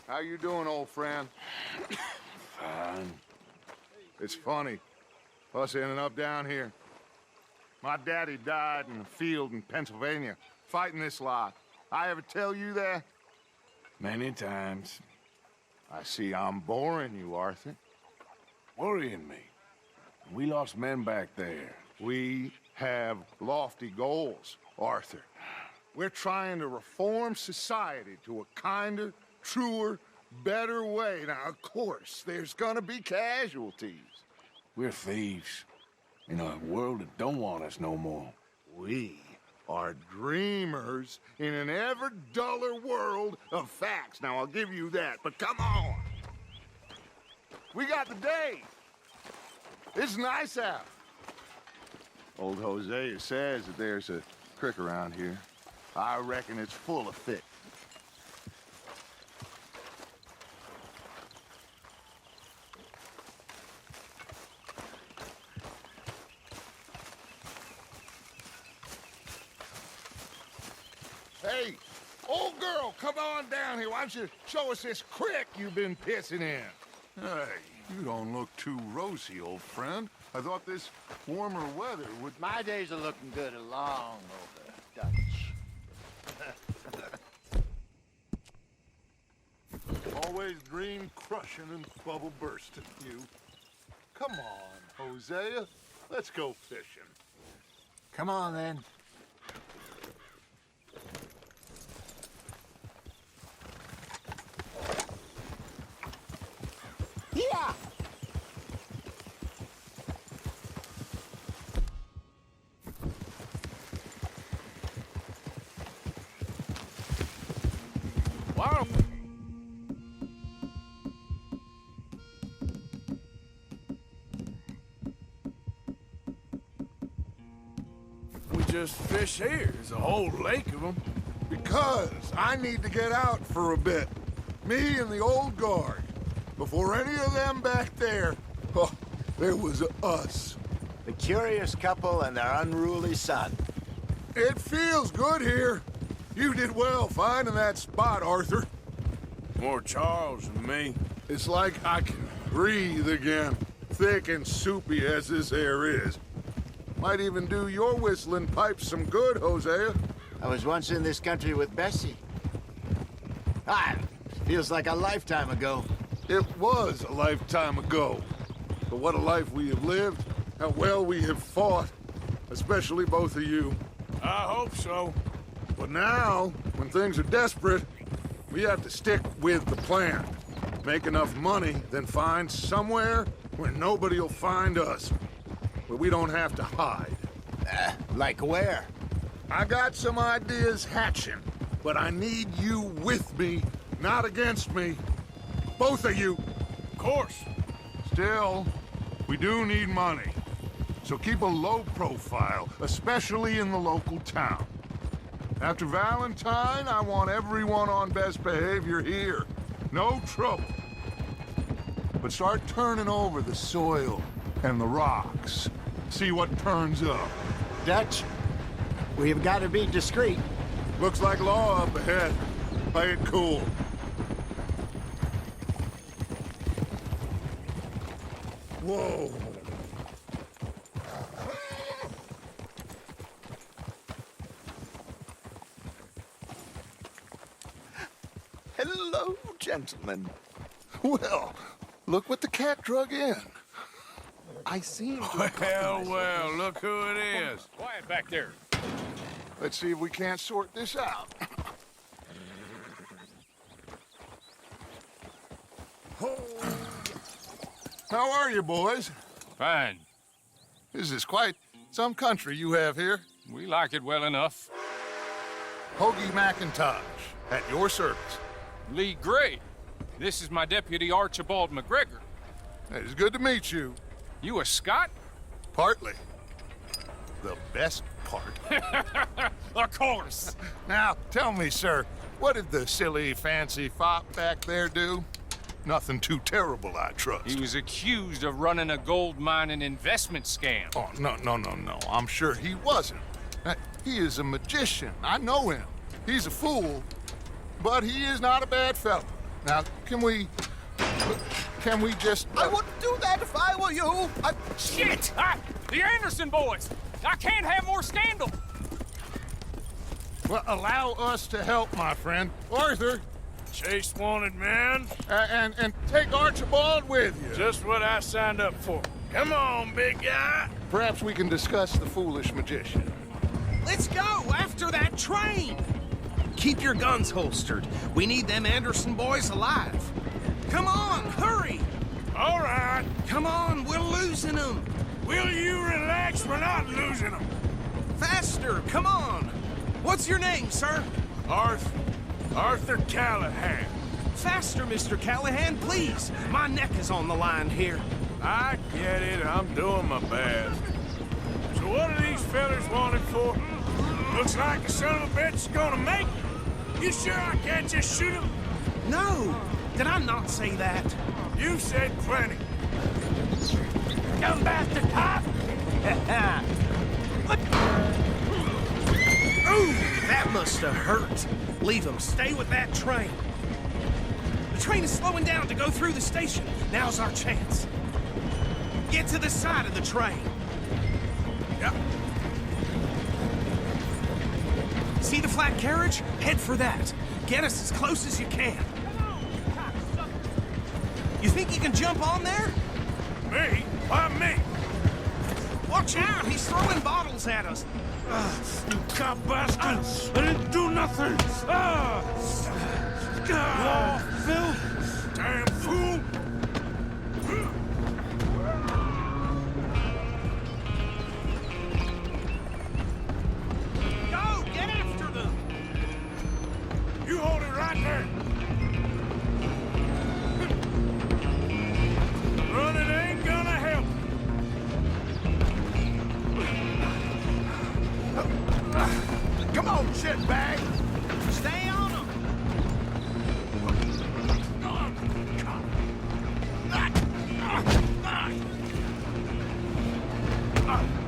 How you doing, old friend? Fine. It's funny, us ending up down here. My daddy died in a field in Pennsylvania, fighting this lot. I ever tell you that? Many times. I see I'm boring you, Arthur. Worrying me. We lost men back there. We have lofty goals, Arthur. We're trying to reform society to a kinder, truer, better way. Now, of course, there's gonna be casualties. We're thieves. In a world that don't want us no more. We are dreamers in an ever duller world of facts. Now, I'll give you that, but come on. We got the day. It's nice out. Old Hosea says that there's a creek around here. I reckon it's full of fish. Hey, old girl, come on down here. Why don't you show us this creek you've been pissing in? Hey, you don't look too rosy, old friend. I thought this warmer weather would... My days are looking good along over Dutch. Always dream crushing and bubble bursting, you. Come on, Hosea. Let's go fishing. Come on, then. Yeah! Wow. We just fish here. There's a whole lake of them. Because I need to get out for a bit. Me and the old guard. Before any of them back there, oh, there was us. The curious couple and their unruly son. It feels good here. You did well finding that spot, Arthur. More Charles than me. It's like I can breathe again, thick and soupy as this air is. Might even do your whistling pipes some good, Hosea. I was once in this country with Bessie. Feels like a lifetime ago. It was a lifetime ago. But what a life we have lived, how well we have fought, especially both of you. I hope so. But now, when things are desperate, we have to stick with the plan. Make enough money, then find somewhere where nobody will find us. Where we don't have to hide. Like where? I got some ideas hatching, but I need you with me, not against me. Both of you. Of course. Still, we do need money. So keep a low profile, especially in the local town. After Valentine, I want everyone on best behavior here. No trouble. But start turning over the soil and the rocks. See what turns up. Dutch, we've got to be discreet. Looks like law up ahead. Play it cool. Whoa. Hello, gentlemen. Well, look what the cat drug in. I seem to... Well, look who it is. Quiet back there. Let's see if we can't sort this out. How are you, boys? Fine. This is quite some country you have here. We like it well enough. Hoagie McIntosh, at your service. Lee Gray. This is my deputy Archibald McGregor. It's good to meet you. You a Scot? Partly. The best part. Of course. Now, tell me, sir, what did the silly, fancy fop back there do? Nothing too terrible, I trust. He was accused of running a gold mining investment scam. Oh, no. I'm sure he wasn't. He is a magician. I know him. He's a fool, but he is not a bad fellow. Now, can we just... I wouldn't do that if I were you. Shit! The Anderson boys! I can't have more scandal! Well, allow us to help, my friend. Arthur, Chase wanted man. and take Archibald with you. Just what I signed up for. Come on, big guy. Perhaps we can discuss the foolish magician. Let's go after that train. Keep your guns holstered. We need them Anderson boys alive. Come on, hurry. All right. Come on, we're losing them. Will you relax? We're not losing them. Faster, come on. What's your name, sir? Arthur Callahan. Faster, Mr. Callahan, please. My neck is on the line here. I get it. I'm doing my best. So what are these fellas wanted for? Looks like the son of a bitch is gonna make it. You sure I can't just shoot him? No, did I not say that? You said plenty. Come back to top. Ooh, that must have hurt. Leave him. Stay with that train. The train is slowing down to go through the station. Now's our chance. Get to the side of the train. Yep. See the flat carriage? Head for that. Get us as close as you can. You think you can jump on there? Me? Why me? Watch out! He's throwing bottles at us. You cop bastards! I didn't do nothing! Phil! Damn fool! Go! Get after them! You hold it right there! Running ain't gonna help! Come on, shitbag! Stay on them!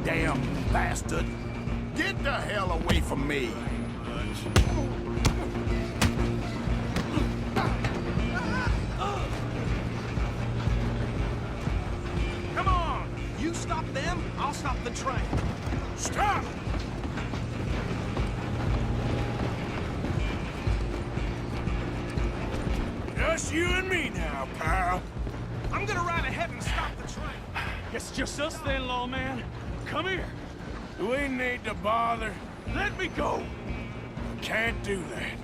Damn bastard! Get the hell away from me! Come on! You stop them, I'll stop the train. Stop! Just you and me now, pal. I'm gonna ride ahead and stop the train. It's just us then, lawman. Come here. Do we need to bother? Let me go. Can't do that.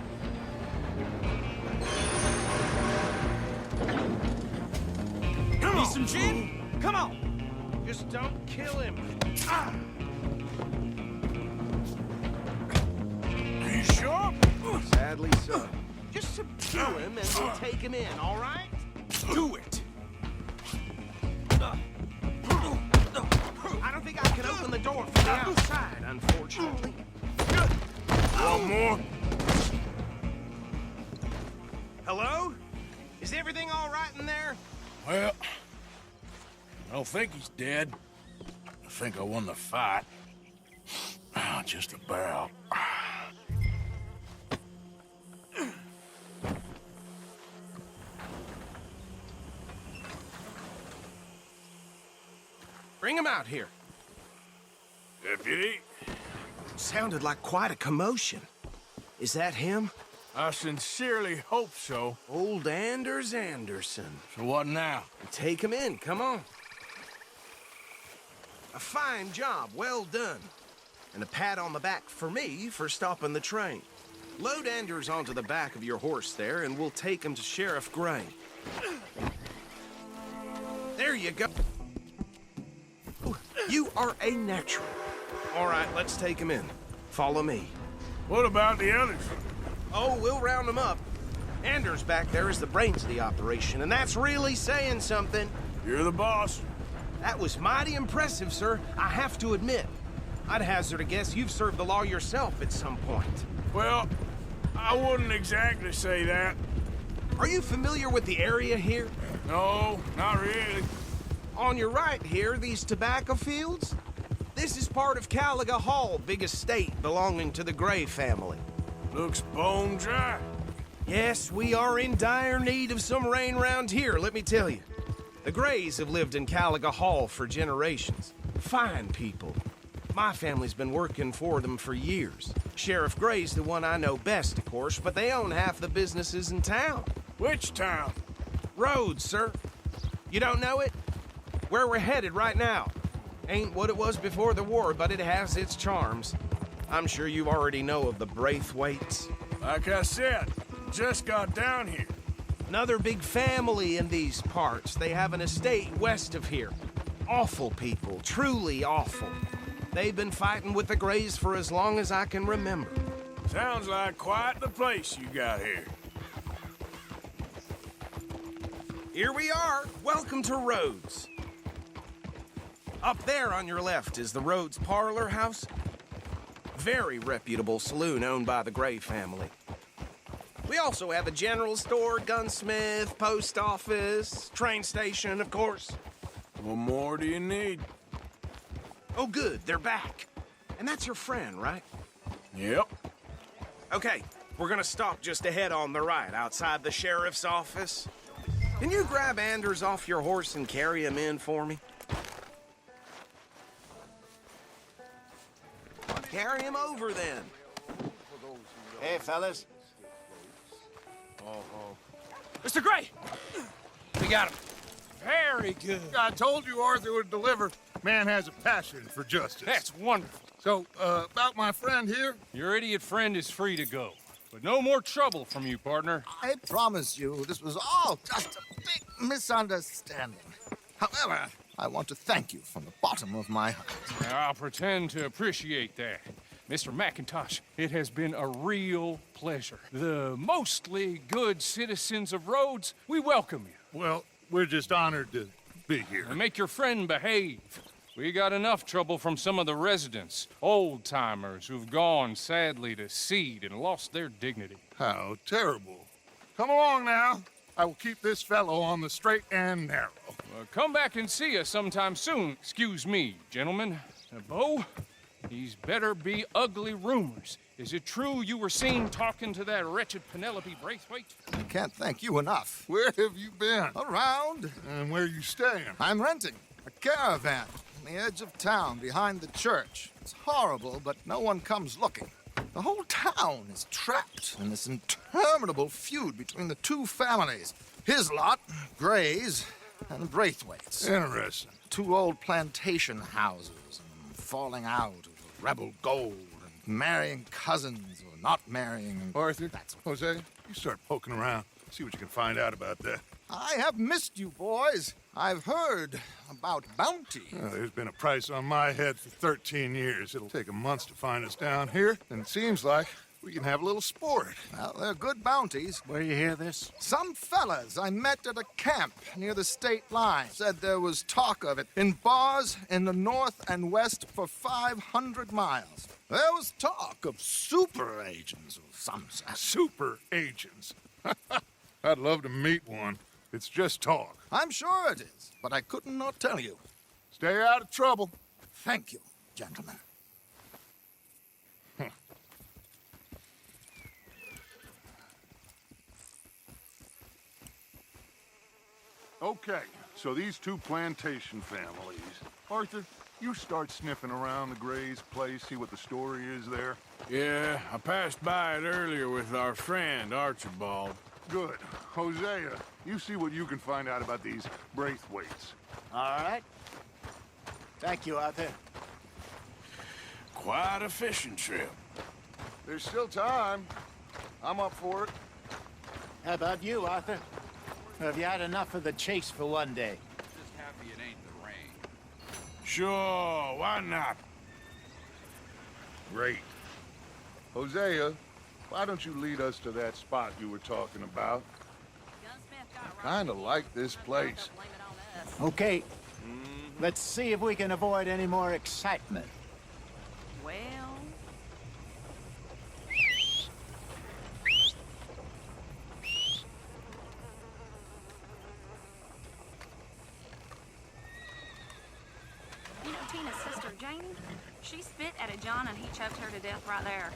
Come Need on. some gin? Come on! Just don't kill him. Are you sure? Sadly so. Just subdue him and we'll take him in, all right? Do it. I don't think I can open the door from the outside, unfortunately. One more. Hello? Is everything all right in there? Well, I don't think he's dead. I think I won the fight. Just about. Bring him out here. Deputy, Sounded like quite a commotion. Is that him? I sincerely hope so. Old Anders Anderson. So what now? Take him in, come on. A fine job, well done. And a pat on the back for me for stopping the train. Load Anders onto the back of your horse there, and we'll take him to Sheriff Gray. There you go. Ooh, you are a natural. All right, let's take him in. Follow me. What about the others? Oh, we'll round them up. Anders back there is the brains of the operation, and that's really saying something. You're the boss. That was mighty impressive, sir. I have to admit. I'd hazard a guess you've served the law yourself at some point. Well, I wouldn't exactly say that. Are you familiar with the area here? No, not really. On your right here, these tobacco fields? This is part of Caliga Hall, big estate belonging to the Gray family. Looks bone dry. Yes, we are in dire need of some rain round here, let me tell you. The Grays have lived in Caliga Hall for generations. Fine people. My family's been working for them for years. Sheriff Gray's the one I know best, of course, but they own half the businesses in town. Which town? Rhodes, sir. You don't know it? Where we're headed right now. Ain't what it was before the war, but it has its charms. I'm sure you already know of the Braithwaites. Like I said, just got down here. Another big family in these parts. They have an estate west of here. Awful people, truly awful. They've been fighting with the Grays for as long as I can remember. Sounds like quite the place you got here. Here we are. Welcome to Rhodes. Up there on your left is the Rhodes Parlor House. Very reputable saloon owned by the Gray family. We also have a general store, gunsmith, post office, train station, of course. What more do you need? Oh, good, they're back. And that's your friend, right? Yep. Okay, we're gonna stop just ahead on the right, outside the sheriff's office. Can you grab Anders off your horse and carry him in for me? Carry him over, then. Hey, fellas. Mr. Gray! We got him. Very good. I told you Arthur would deliver. Man has a passion for justice. That's wonderful. So, about my friend here? Your idiot friend is free to go. But no more trouble from you, partner. I promise you, this was all just a big misunderstanding. However, I want to thank you from the bottom of my heart. I'll pretend to appreciate that. Mr. McIntosh, it has been a real pleasure. The mostly good citizens of Rhodes, we welcome you. Well, we're just honored to be here. And make your friend behave. We got enough trouble from some of the residents, old-timers who've gone, sadly, to seed and lost their dignity. How terrible. Come along now. I will keep this fellow on the straight and narrow. Come back and see us sometime soon. Excuse me, gentlemen. Bo, these better be ugly rumors. Is it true you were seen talking to that wretched Penelope Braithwaite? I can't thank you enough. Where have you been? Around. And where you staying? I'm renting a caravan on the edge of town behind the church. It's horrible, but no one comes looking. The whole town is trapped in this interminable feud between the two families. His lot, Gray's, and Braithwaite's. Interesting. Two old plantation houses, and falling out over rebel gold, and marrying cousins or not marrying. And Arthur, Jose, you start poking around. See what you can find out about that. I have missed you, boys. I've heard about bounty. There's been a price on my head for 13 years. It'll take a month to find us down here, and it seems like we can have a little sport. Well, they're good bounties. Where you hear this? Some fellas I met at a camp near the state line said there was talk of it in bars in the north and west for 500 miles. There was talk of super agents of some sort. Super agents. I'd love to meet one. It's just talk. I'm sure it is, but I couldn't not tell you. Stay out of trouble. Thank you, gentlemen. Okay, so these two plantation families. Arthur, you start sniffing around the Gray's place, see what the story is there. Yeah, I passed by it earlier with our friend, Archibald. Good. Hosea, you see what you can find out about these Braithwaites. All right. Thank you, Arthur. Quite a fishing trip. There's still time. I'm up for it. How about you, Arthur? Have you had enough of the chase for one day? Just happy it ain't the rain. Sure, why not? Great. Hosea, why don't you lead us to that spot you were talking about? I kind of like this place. Okay. Let's see if we can avoid any more excitement. Well... You know Tina's sister, Janie? She spit at a John and he choked her to death right there.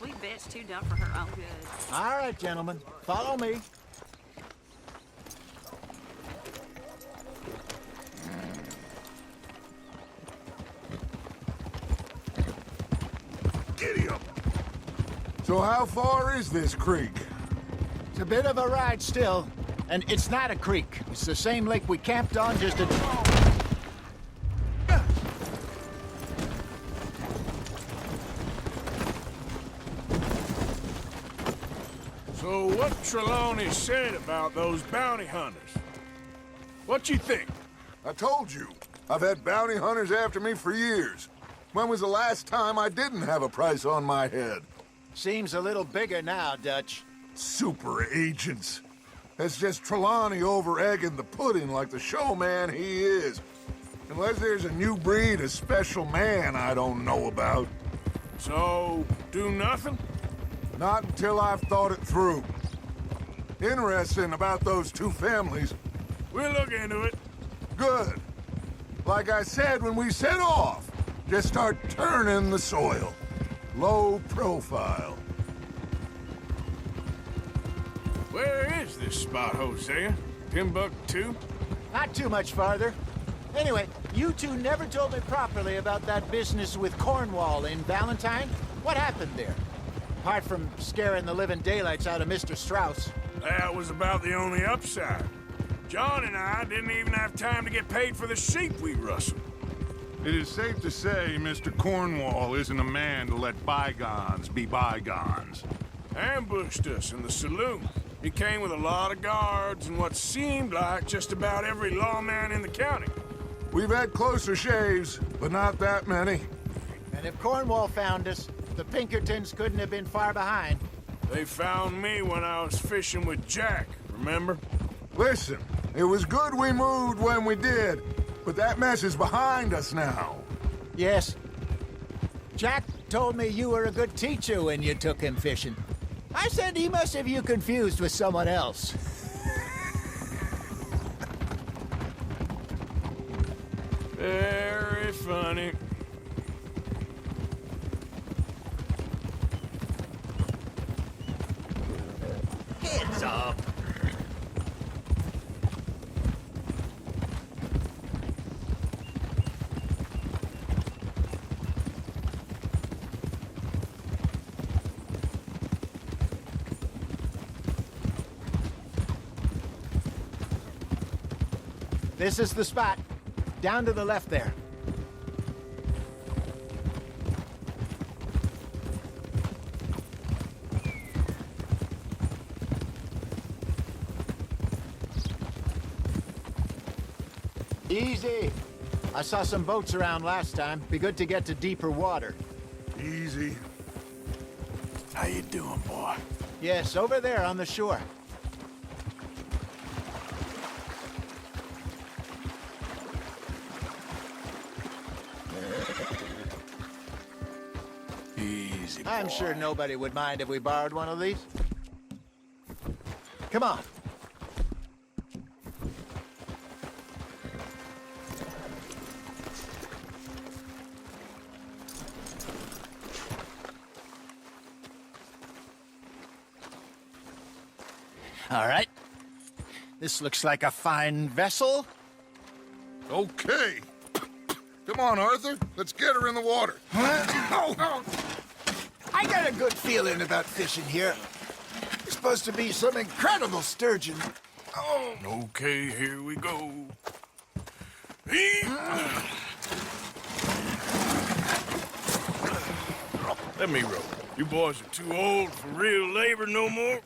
sweet bitch too dumb for her own good. All right, gentlemen, follow me. Giddy up. So how far is this creek? It's a bit of a ride still, and it's not a creek. It's the same lake we camped on, just a... So what Trelawney said about those bounty hunters? What you think? I told you. I've had bounty hunters after me for years. When was the last time I didn't have a price on my head? Seems a little bigger now, Dutch. Super agents. That's just Trelawney over-egging the pudding like the showman he is. Unless there's a new breed of special man I don't know about. So, do nothing? Not until I've thought it through. Interesting about those two families. We'll look into it. Good. Like I said when we set off, just start turning the soil. Low profile. Where is this spot, Hosea? Timbuktu? Not too much farther. Anyway, you two never told me properly about that business with Cornwall in Valentine. What happened there? Apart from scaring the living daylights out of Mr. Strauss. That was about the only upside. John and I didn't even have time to get paid for the sheep we rustled. It is safe to say Mr. Cornwall isn't a man to let bygones be bygones. Ambushed us in the saloon. He came with a lot of guards and what seemed like just about every lawman in the county. We've had closer shaves, but not that many. And if Cornwall found us, the Pinkertons couldn't have been far behind. They found me when I was fishing with Jack, remember? Listen, it was good we moved when we did, but that mess is behind us now. Yes. Jack told me you were a good teacher when you took him fishing. I said he must have you confused with someone else. Very funny. Heads up. This is the spot. Down to the left there. Easy. I saw some boats around last time. Be good to get to deeper water. Easy. How you doing, boy? Yes, over there on the shore. Easy, boy. I'm sure nobody would mind if we borrowed one of these. Come on. All right. This looks like a fine vessel. Okay. Come on, Arthur. Let's get her in the water. I got a good feeling about fishing here. There's supposed to be some incredible sturgeon. Oh. Okay, here we go. Let me row. You boys are too old for real labor no more.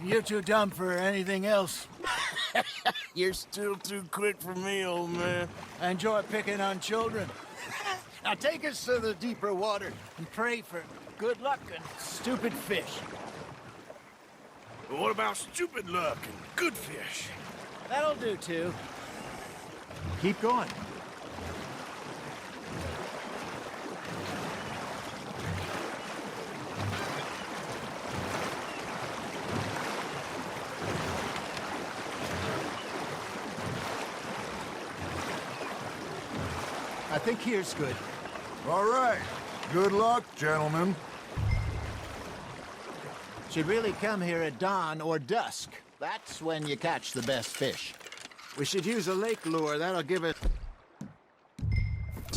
You're too dumb for anything else. You're still too quick for me, old man. I enjoy picking on children. Now take us to the deeper water and pray for good luck and stupid fish. But what about stupid luck and good fish? That'll do, too. Keep going. I think here's good. All right. Good luck, gentlemen. Should really come here at dawn or dusk. That's when you catch the best fish. We should use a lake lure. That'll give us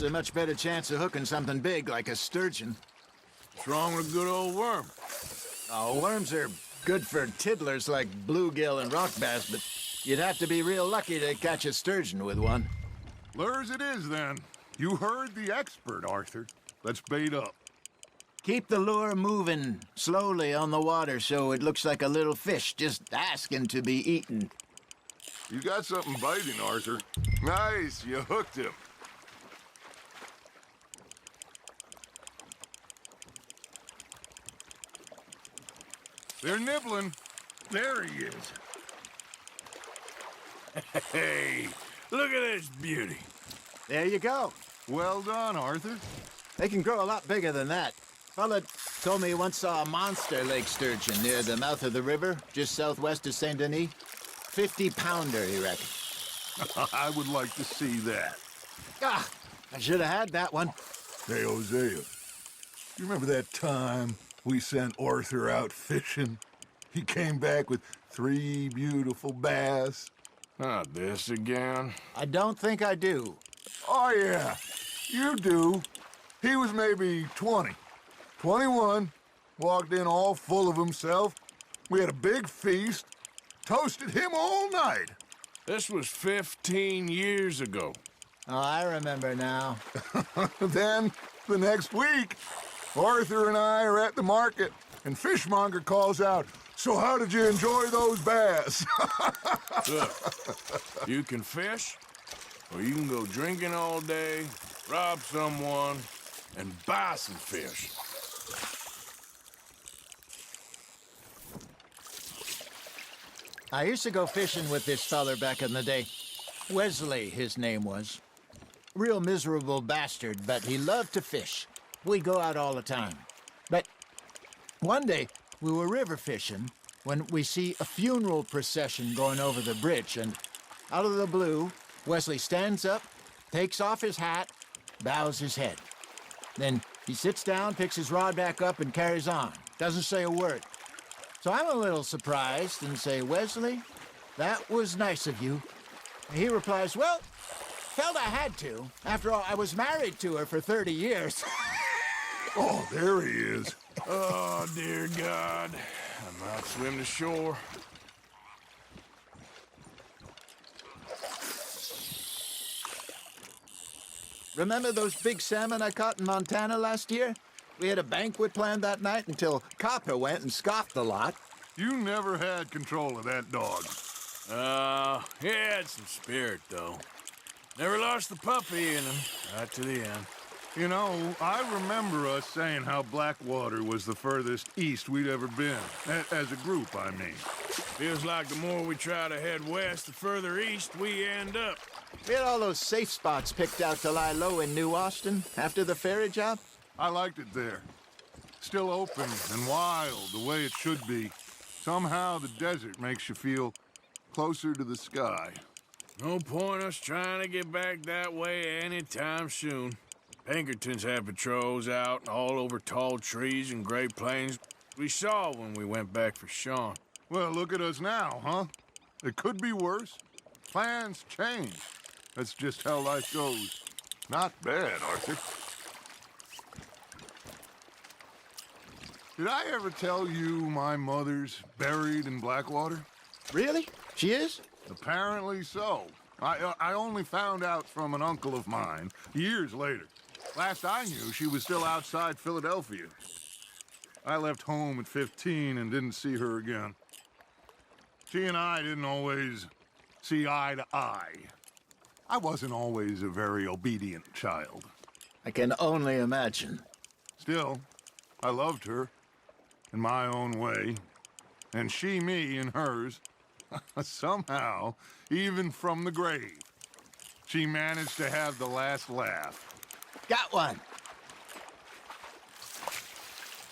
a much better chance of hooking something big like a sturgeon. What's wrong with a good old worm? Oh, worms are good for tiddlers like bluegill and rock bass, but you'd have to be real lucky to catch a sturgeon with one. Lures it is, then. You heard the expert, Arthur. Let's bait up. Keep the lure moving slowly on the water so it looks like a little fish just asking to be eaten. You got something biting, Arthur. Nice, you hooked him. They're nibbling. There he is. Hey, look at this beauty. There you go. Well done, Arthur. They can grow a lot bigger than that. Fella told me he once saw a monster lake sturgeon near the mouth of the river, just southwest of Saint Denis. 50-pounder, he reckoned. I would like to see that. Ah, I should have had that one. Hey, Hosea, you remember that time we sent Arthur out fishing? He came back with 3 beautiful bass. Not this again. I don't think I do. Oh, yeah, you do. He was maybe 20, 21, walked in all full of himself. We had a big feast, toasted him all night. This was 15 years ago. Oh, I remember now. Then, the next week, Arthur and I are at the market, and Fishmonger calls out, "So how did you enjoy those bass?" Look, you can fish, or you can go drinking all day, rob someone, and buy some fish. I used to go fishing with this feller back in the day. Wesley, his name was. Real miserable bastard, but he loved to fish. We'd go out all the time. But one day, we were river fishing when we see a funeral procession going over the bridge, and out of the blue, Wesley stands up, takes off his hat, bows his head. Then he sits down, picks his rod back up, and carries on. Doesn't say a word. So I'm a little surprised and say, "Wesley, that was nice of you." And he replies, "Well, felt I had to. After all, I was married to her for 30 years. Oh, there he is. Oh, dear God. I might swim to shore. Remember those big salmon I caught in Montana last year? We had a banquet planned that night until Copper went and scoffed the lot. You never had control of that dog. He had some spirit, though. Never lost the puppy in him, right to the end. You know, I remember us saying how Blackwater was the furthest east we'd ever been. As a group, I mean. Feels like the more we try to head west, the further east we end up. We had all those safe spots picked out to lie low in New Austin after the ferry job. I liked it there. Still open and wild, the way it should be. Somehow the desert makes you feel closer to the sky. No point us trying to get back that way anytime soon. Pinkertons had patrols out all over tall trees and Great Plains we saw when we went back for Sean. Well, look at us now, huh? It could be worse. Plans change. That's just how life goes. Not bad, Arthur. Did I ever tell you my mother's buried in Blackwater? Really? She is? Apparently so. I only found out from an uncle of mine years later. Last I knew, she was still outside Philadelphia. I left home at 15 and didn't see her again. She and I didn't always see eye to eye. I wasn't always a very obedient child. I can only imagine. Still, I loved her in my own way, and she me in hers. Somehow, even from the grave, she managed to have the last laugh. Got one.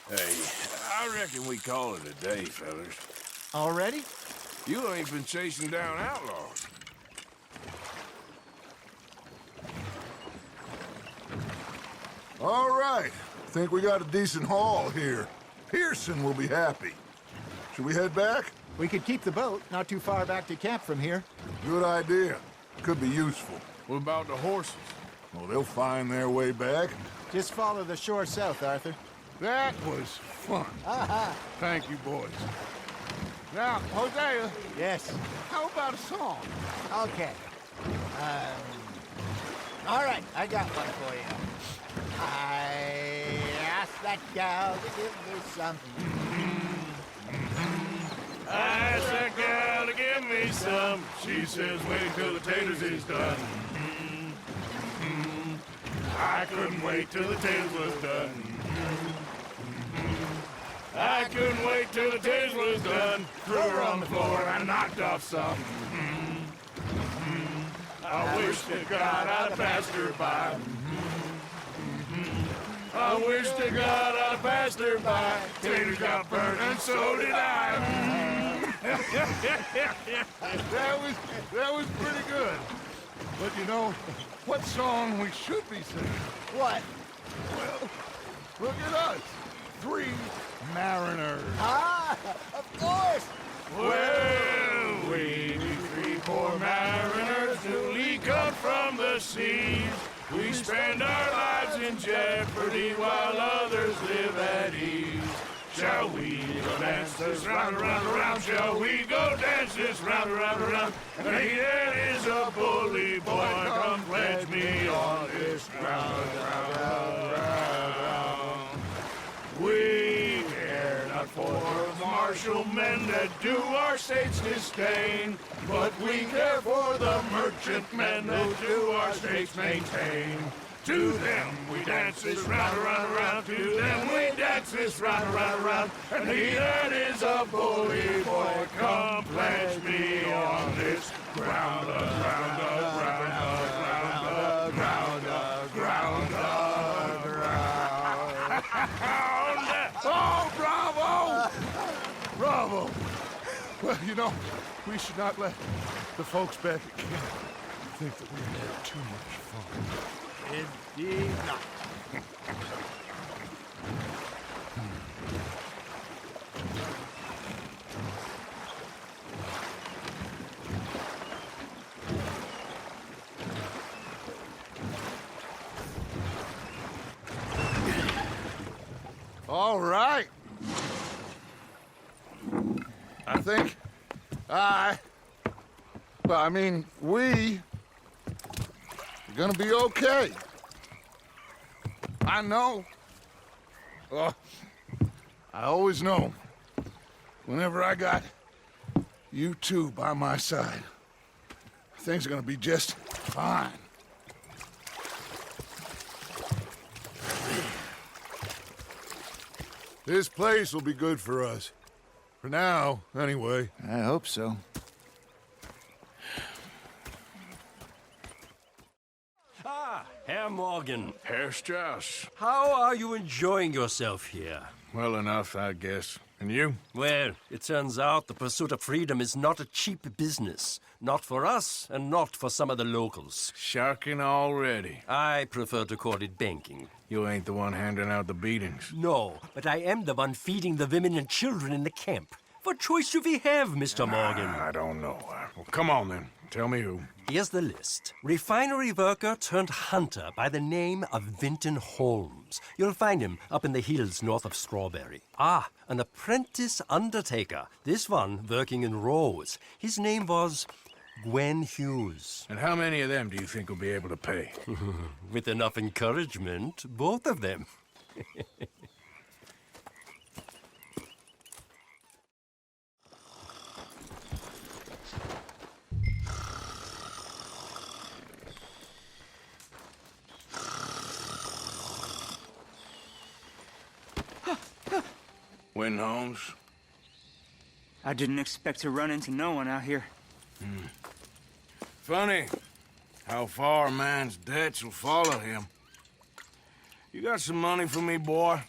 Hey, I reckon we call it a day, fellas. Already? You ain't been chasing down outlaws. All right. Think we got a decent haul here. Pearson will be happy. Should we head back? We could keep the boat not too far back to camp from here. Good idea. Could be useful. What about the horses? Well, they'll find their way back. Just follow the shore south, Arthur. That was fun. Thank you, boys. Now, Hosea, Yes. how about a song? Okay. All right, I got one for you. I asked that gal to give me something. I asked that gal to give me some. She says, wait till the taters is done. I couldn't wait till the taters was done. I couldn't wait till the taters was done. Threw her on the floor and I knocked off some. I wish to God I'd passed her by. I wish to God I passed her by. Taters got burned and so did I. That was pretty good. But you know, what song we should be singing? What? Well, look at us. 3 mariners. Ah, of course. Well, we be 3 poor mariners newly come from the seas. We spend our lives in jeopardy while others live at ease. Shall we go dance this round, around, around? Shall we go dance this round, around, around? And he that is a bully boy, come pledge me on this ground, ground. We care not for the martial men that do our state's disdain, but we care for the merchant men that do our state's maintain. To them we dance this round, around, around. To them we dance this round, around, around. And he that is a bully boy, come pledge me on this ground, ground, ground, ground, ground, ground, ground. Oh, bravo! Bravo! Well, you know, we should not let the folks back at camp think that we had too much fun. Indeed not. All right. I think we are gonna be okay. I know. I always know. Whenever I got you two by my side, things are gonna be just fine. This place will be good for us. For now, anyway. I hope so. Ah, Herr Morgan. Herr Strauss. How are you enjoying yourself here? Well enough, I guess. And you? Well, it turns out the pursuit of freedom is not a cheap business. Not for us, and not for some of the locals. Sharking already. I prefer to call it banking. You ain't the one handing out the beatings. No, but I am the one feeding the women and children in the camp. What choice do we have, Mr. Morgan? I don't know. Well, come on, then. Tell me who. Here's the list. Refinery worker turned hunter by the name of Vinton Holmes. You'll find him up in the hills north of Strawberry. Ah, an apprentice undertaker. This one working in rows. His name was Gwen Hughes. And how many of them do you think will be able to pay? With enough encouragement, both of them. Win, Holmes? I didn't expect to run into no one out here. Funny how far a man's debts will follow him. You got some money for me, boy?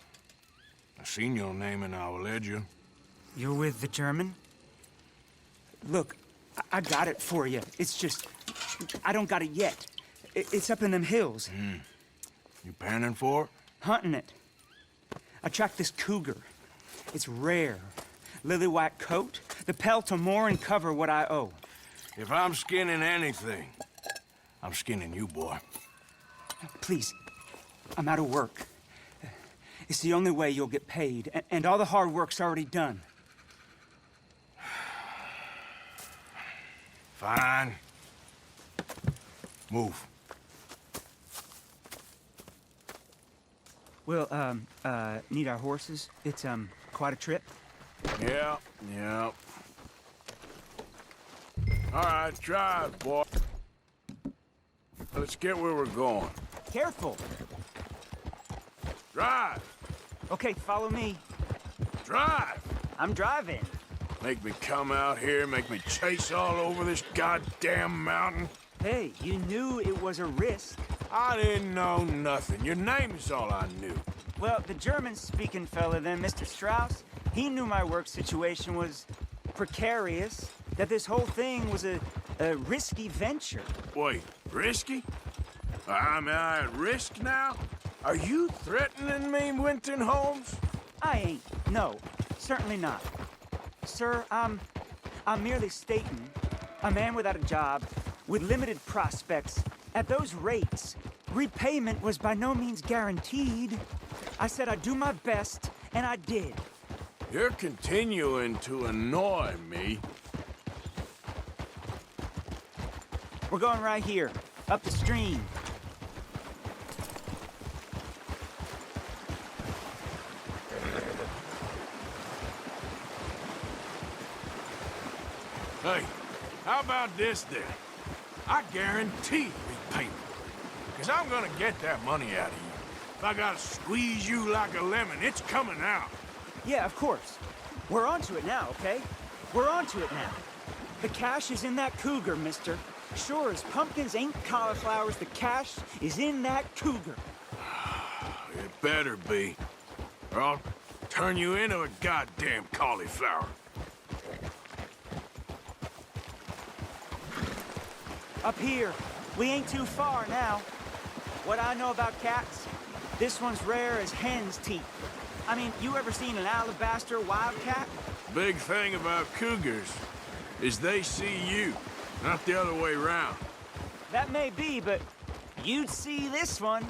I seen your name in our ledger. You're with the German? Look, I got it for you. It's just, I don't got it yet. It's up in them hills. You panning for it? Hunting it. I tracked this cougar. It's rare. lily white coat, the pelt to more and cover what I owe. If I'm skinning anything, I'm skinning you, boy. Please, I'm out of work. It's the only way you'll get paid, and all the hard work's already done. Fine. Move. We'll, need our horses. It's, quite a trip. Yeah, yeah. All right, drive, boy. Let's get where we're going. Careful. Drive! Okay, follow me. Drive! I'm driving. Make me come out here, make me chase all over this goddamn mountain. Hey, you knew it was a risk. I didn't know nothing. Your name is all I knew. Well, the German-speaking fella then, Mr. Strauss, he knew my work situation was precarious, that this whole thing was a risky venture. Wait, risky? Am I at risk now? Are you threatening me, Winton Holmes? I ain't. No, certainly not. Sir, I'm merely stating, a man without a job, with limited prospects, at those rates, repayment was by no means guaranteed. I said I'd do my best, and I did. You're continuing to annoy me. We're going right here, up the stream. Hey, how about this then? I guarantee repayment. Because I'm gonna get that money out of you. If I gotta squeeze you like a lemon, it's coming out. Yeah, of course. We're onto it now, okay? We're onto it now. The cash is in that cougar, mister. Sure as pumpkins ain't cauliflowers, the cash is in that cougar. It better be, or I'll turn you into a goddamn cauliflower. Up here. We ain't too far now. What I know about cats, this one's rare as hen's teeth. I mean, you ever seen an alabaster wildcat? Big thing about cougars is they see you, not the other way around. That may be, but you'd see this one.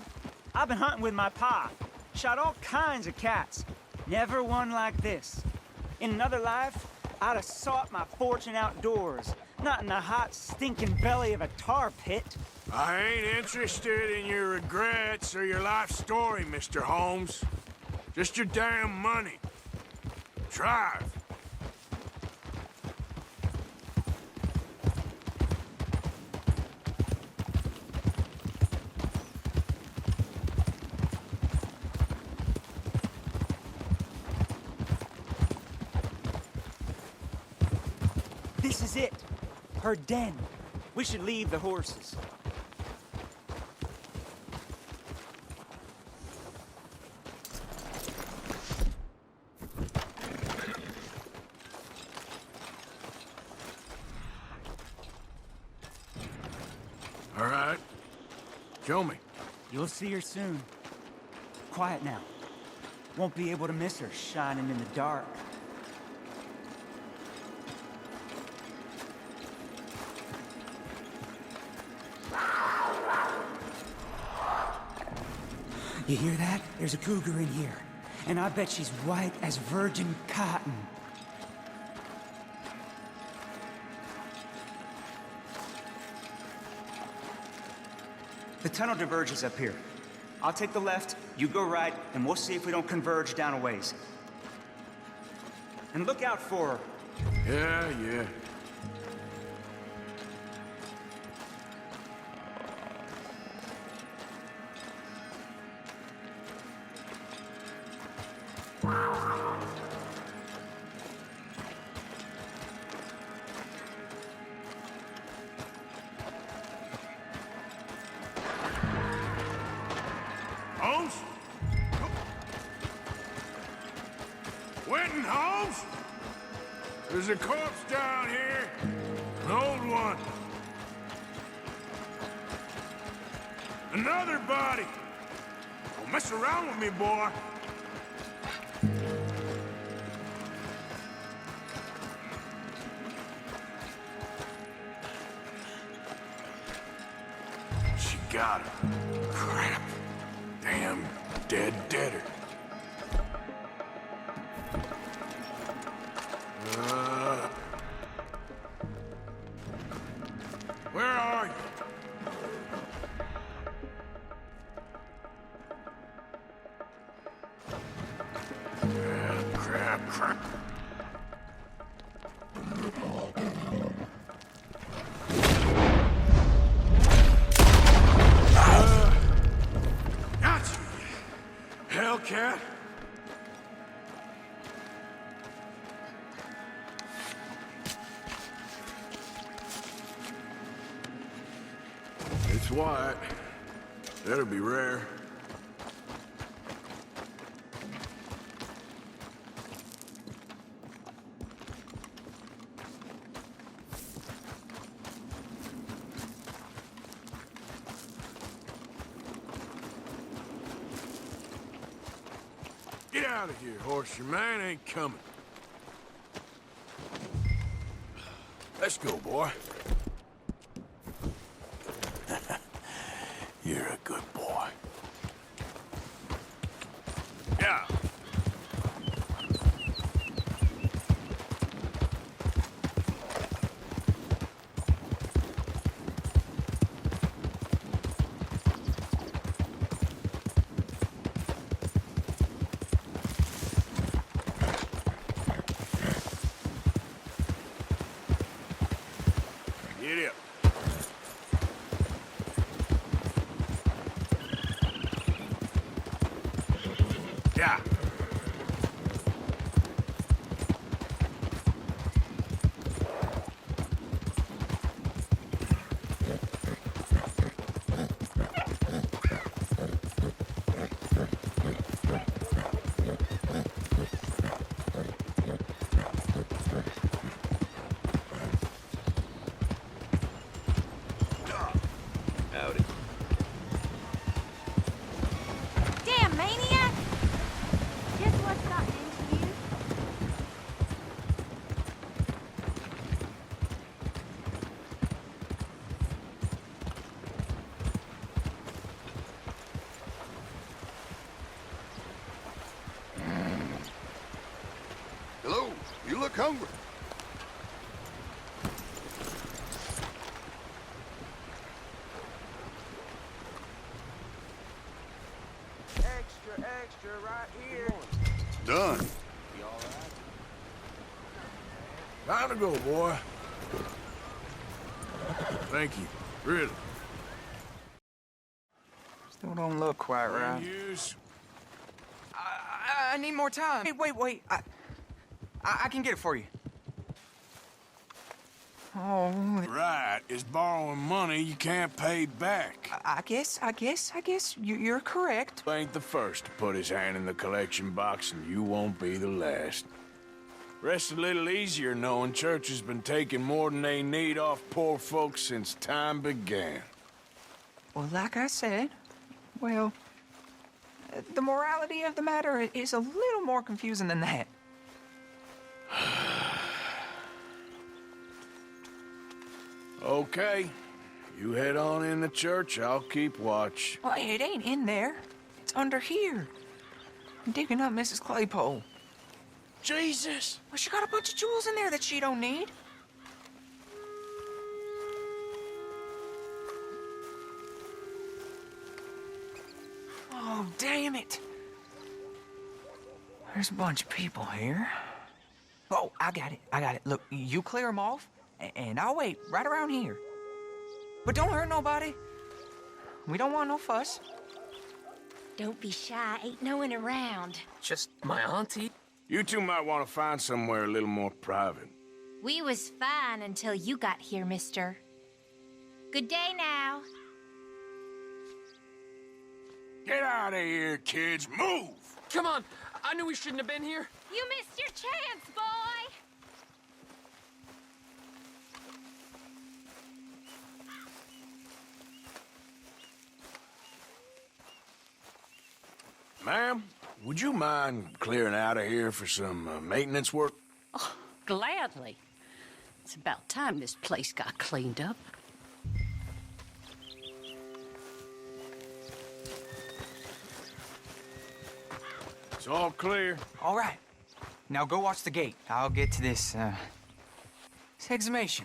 I've been hunting with my pa. Shot all kinds of cats. Never one like this. In another life, I'd have sought my fortune outdoors, not in the hot, stinking belly of a tar pit. I ain't interested in your regrets or your life story, Mr. Holmes. Just your damn money. Drive. This is it. Her den. We should leave the horses. All right. Show me. You'll see her soon. Quiet now. Won't be able to miss her shining in the dark. You hear that? There's a cougar in here. And I bet she's white as virgin cotton. The tunnel diverges up here. I'll take the left, you go right, and we'll see if we don't converge down a ways. And look out for her. Yeah. Holmes? Winton Holmes? There's a corpse down here. An old one. Another body. Don't mess around with me, boy. got it. Crap. Damn deader. Where are you? Crap. Got you, Hellcat. It's white. That'll be rare. Get out of here, horse. Your man ain't coming. Let's go, boy. You're a good boy. Yeah. Get up. Yeah. Howdy. Damn maniac! Guess what's gotten into you? Hello, you look hungry. Extra, right here. Done. Time to go, boy. Thank you. Really. Still don't look quite right. Use. I need more time. Hey, wait. I can get it for you. Oh, Right is borrowing money you can't pay back. I guess you're correct. Ain't the first to put his hand in the collection box, and you won't be the last. Rest a little easier knowing church has been taking more than they need off poor folks since time began. Well, like I said, well, the morality of the matter is a little more confusing than that. Okay. You head on in the church, I'll keep watch. Well, it ain't in there. It's under here. I'm digging up Mrs. Claypole. Jesus! Well, she got a bunch of jewels in there that she don't need. Oh, damn it. There's a bunch of people here. Oh, I got it. Look, you clear them off, and I'll wait right around here. But don't hurt nobody. We don't want no fuss. Don't be shy, ain't no one around. Just my auntie. You two might want to find somewhere a little more private. We was fine until you got here, mister. Good day now. Get out of here, kids. Move! Come on. I knew we shouldn't have been here. You missed your chance, boy! Ma'am, would you mind clearing out of here for some maintenance work? Oh, gladly. It's about time this place got cleaned up. It's all clear. All right. Now go watch the gate. I'll get to this exhumation.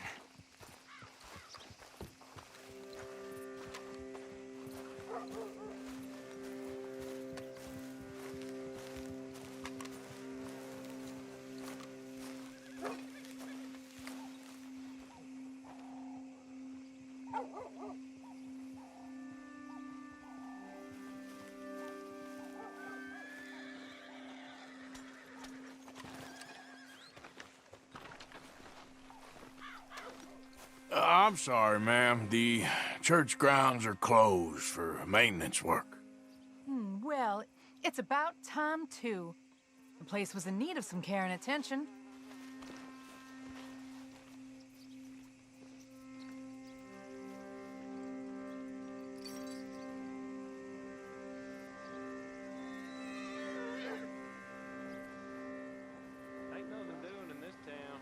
I'm sorry, ma'am. The church grounds are closed for maintenance work. Well, it's about time, too. The place was in need of some care and attention. Ain't nothing doing in this town.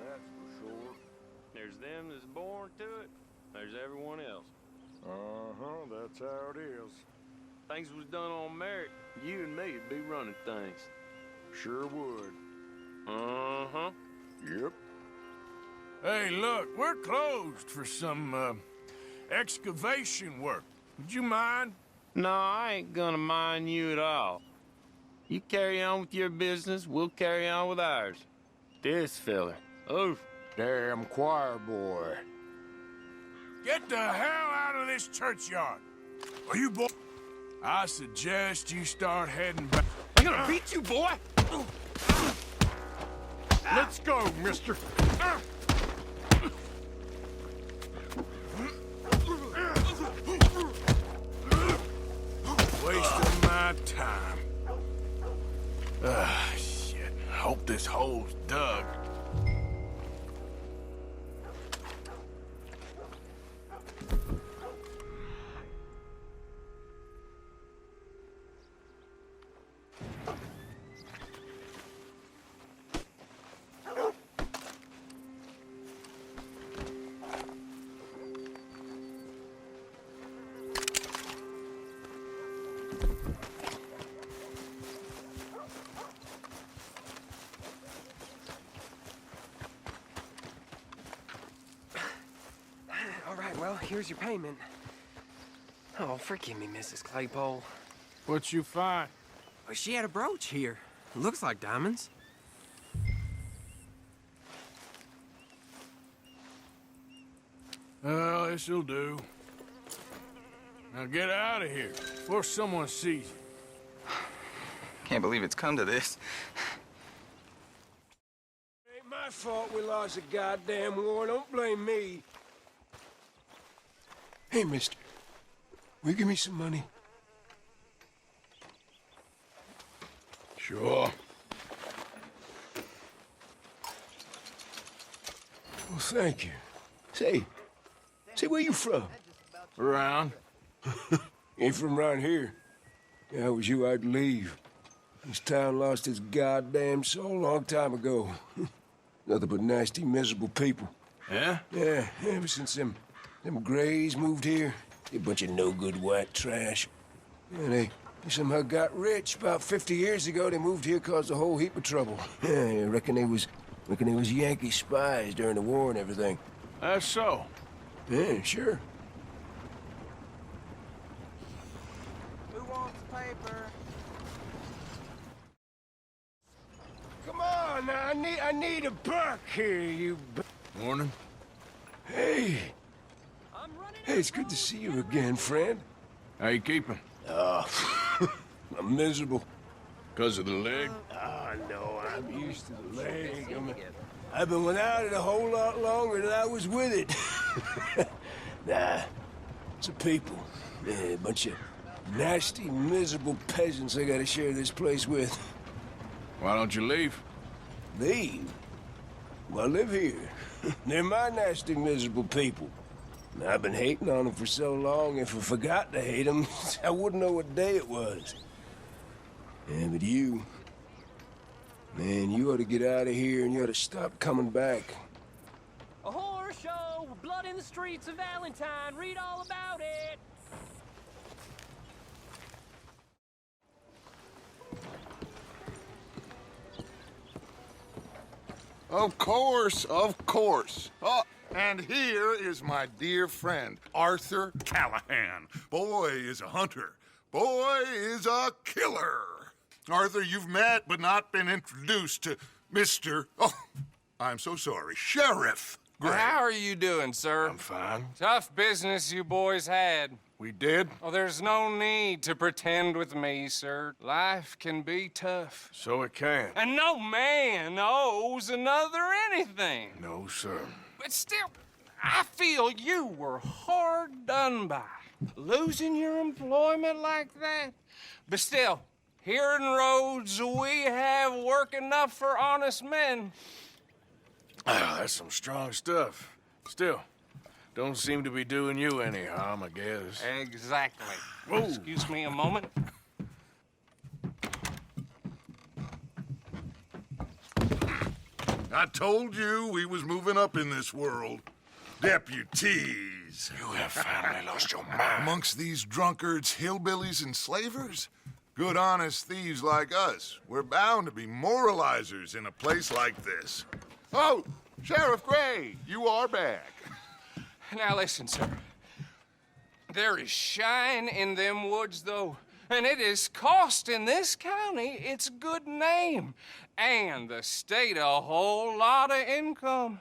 That's for sure. There's them that's born to it. There's everyone else. Uh-huh, that's how it is. Things was done on merit. You and me'd be running things. Sure would. Uh-huh. Yep. Hey, look, we're closed for some, excavation work. Would you mind? No, I ain't gonna mind you at all. You carry on with your business, we'll carry on with ours. This fella, oof. Damn choir boy. Get the hell out of this churchyard. Are you boy? I suggest you start heading back. I'm gonna beat you, boy! Let's go, mister. Wasting my time. Shit. Hope this hole's dug. All right, well, here's your payment. Oh, forgive me, Mrs. Claypole. What you find? Well, she had a brooch here. Looks like diamonds. Well, this'll do. Now get out of here before someone sees you. Can't believe it's come to this. Ain't my fault we lost a goddamn war. Don't blame me. Hey, mister. Will you give me some money? Sure. Well, thank you. Say, where you from? Around. Ain't from around here. If I was you, I'd leave. This town lost its goddamn soul a long time ago. Nothing but nasty, miserable people. Yeah? Yeah, ever since them Grays moved here, they a bunch of no-good white trash. Yeah, they somehow got rich. About 50 years ago, they moved here, caused a whole heap of trouble. Yeah, I reckon they was Yankee spies during the war and everything. That's so. Yeah, sure. Who wants the paper? Come on, now, I need a buck here, you... Morning. Hey. Hey, it's good to see you again, friend. How you keeping? I'm miserable. Because of the leg? Oh, no, I'm used to the leg. I've been without it a whole lot longer than I was with it. Nah, it's a people. Yeah, a bunch of nasty, miserable peasants I gotta share this place with. Why don't you leave? Leave? Well, I live here. They're my nasty, miserable people. And I've been hating on them for so long, if I forgot to hate them, I wouldn't know what day it was. Yeah, but you... Man, you ought to get out of here and you ought to stop coming back. A horror show with blood in the streets of Valentine. Read all about it. Of course, of course. Oh, and here is my dear friend, Arthur Callahan. Boy is a hunter. Boy is a killer. Arthur, you've met but not been introduced to Mr. Oh, I'm so sorry, Sheriff Gray. How are you doing, sir? I'm fine. Tough business you boys had. We did? Oh, there's no need to pretend with me, sir. Life can be tough. So it can. And no man owes another anything. No, sir. But still, I feel you were hard done by. Losing your employment like that. But still, here in Rhodes, we have work enough for honest men. That's some strong stuff. Still, don't seem to be doing you any harm, I guess. Exactly. Whoa. Excuse me a moment. I told you we was moving up in this world. Deputies. You have finally lost your mind. Amongst these drunkards, hillbillies, and slavers? Good, honest thieves like us. We're bound to be moralizers in a place like this. Oh, Sheriff Gray, you are back. Now listen, sir. There is shine in them woods, though, and it is costing this county its good name and the state a whole lot of income.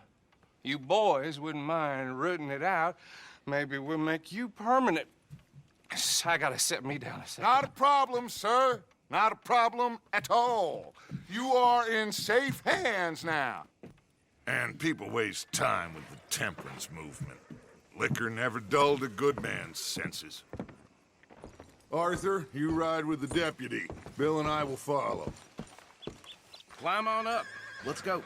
You boys wouldn't mind rooting it out. Maybe we'll make you permanent. I gotta set me down a second. Not a problem, sir. Not a problem at all. You are in safe hands now. And people waste time with the temperance movement. Liquor never dulled a good man's senses. Arthur, you ride with the deputy. Bill and I will follow. Climb on up. Let's go.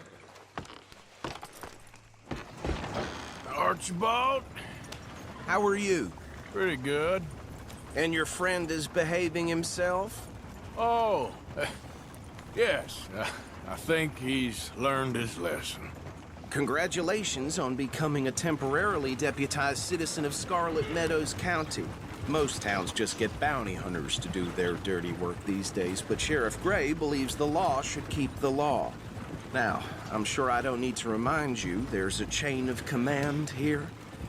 Archibald? How are you? Pretty good. And your friend is behaving himself? Oh, yes. I think he's learned his lesson. Congratulations on becoming a temporarily deputized citizen of Scarlet Meadows County. Most towns just get bounty hunters to do their dirty work these days, but Sheriff Gray believes the law should keep the law. Now, I'm sure I don't need to remind you there's a chain of command here.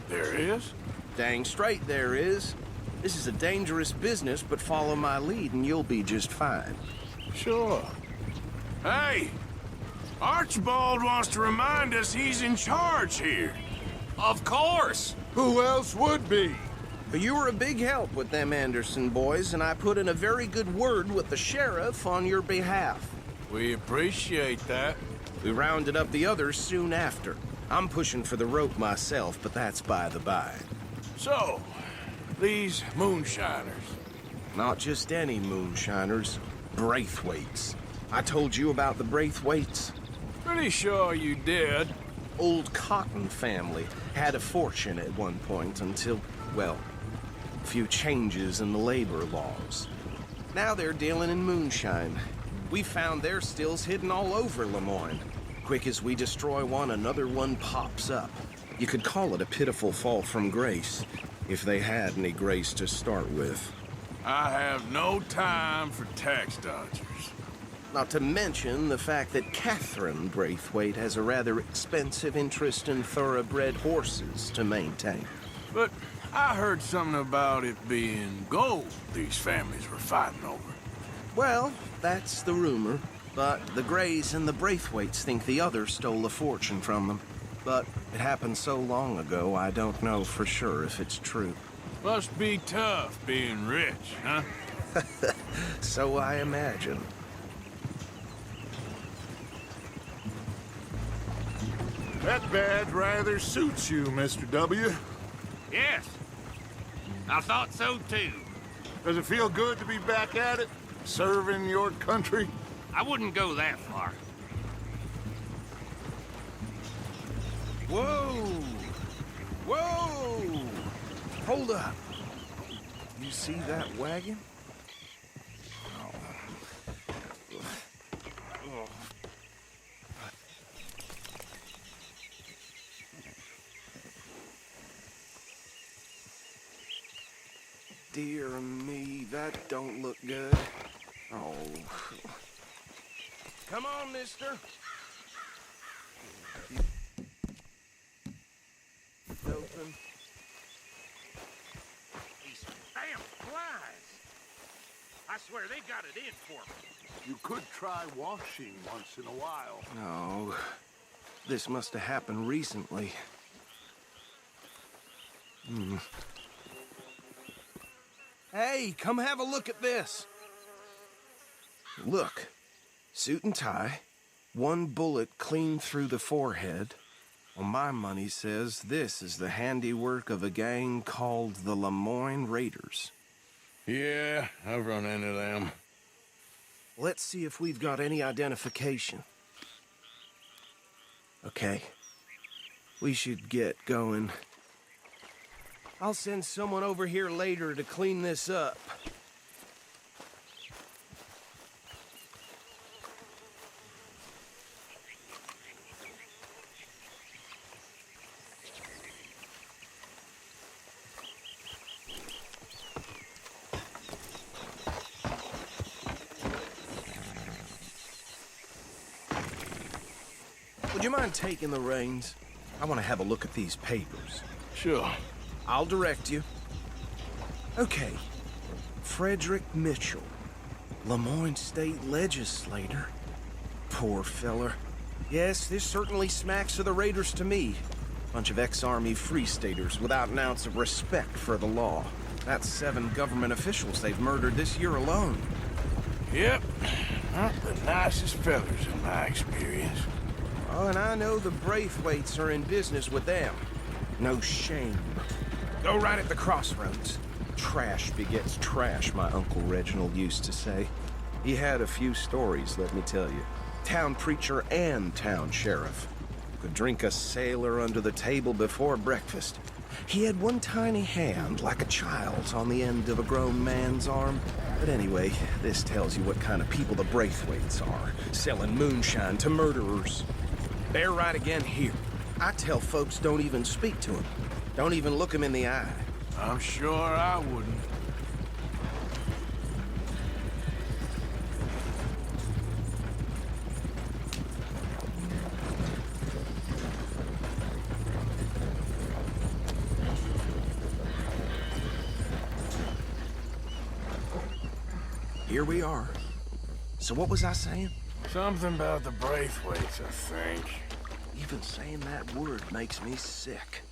There is? Dang straight there is. This is a dangerous business, but follow my lead and you'll be just fine. Sure. Hey! Archibald wants to remind us he's in charge here. Of course! Who else would be? But you were a big help with them Anderson boys, and I put in a very good word with the sheriff on your behalf. We appreciate that. We rounded up the others soon after. I'm pushing for the rope myself, but that's by the by. So, these moonshiners. Not just any moonshiners, Braithwaites. I told you about the Braithwaites? Pretty sure you did. Old Cotton family had a fortune at one point until, well, a few changes in the labor laws. Now they're dealing in moonshine. We found their stills hidden all over Lemoyne. Quick as we destroy one, another one pops up. You could call it a pitiful fall from grace, if they had any grace to start with. I have no time for tax dodgers. Not to mention the fact that Catherine Braithwaite has a rather expensive interest in thoroughbred horses to maintain. But I heard something about it being gold these families were fighting over. Well, that's the rumor. But the Grays and the Braithwaites think the other stole a fortune from them. But it happened so long ago, I don't know for sure if it's true. Must be tough being rich, huh? So I imagine. That badge rather suits you, Mr. W. Yes. I thought so, too. Does it feel good to be back at it? Serving your country? I wouldn't go that far. Whoa! Whoa! Hold up. You see that wagon? Dear me, that don't look good. Oh. Come on, mister. swear they got it in for me. You could try washing once in a while. No. This must have happened recently. Hey, come have a look at this. Look. Suit and tie. One bullet clean through the forehead. Well, my money says this is the handiwork of a gang called the Lemoyne Raiders. Yeah, I've run into them. Let's see if we've got any identification. Okay. We should get going. I'll send someone over here later to clean this up. Would you mind taking the reins? I want to have a look at these papers. Sure. I'll direct you. Okay. Frederick Mitchell, Lemoyne State Legislator. Poor feller. Yes, this certainly smacks of the Raiders to me. Bunch of ex-Army Free Staters without an ounce of respect for the law. That's 7 government officials they've murdered this year alone. Yep. Not the nicest fellers in my experience. Oh, and I know the Braithwaites are in business with them. No shame. Go right at the crossroads. Trash begets trash, my Uncle Reginald used to say. He had a few stories, let me tell you. Town preacher and town sheriff. Could drink a sailor under the table before breakfast. He had one tiny hand, like a child's, on the end of a grown man's arm. But anyway, this tells you what kind of people the Braithwaites are. Selling moonshine to murderers. They're right again here. I tell folks don't even speak to him. Don't even look him in the eye. I'm sure I wouldn't. Here we are. So what was I saying? Something about the Braithwaites, I think. Even saying that word makes me sick.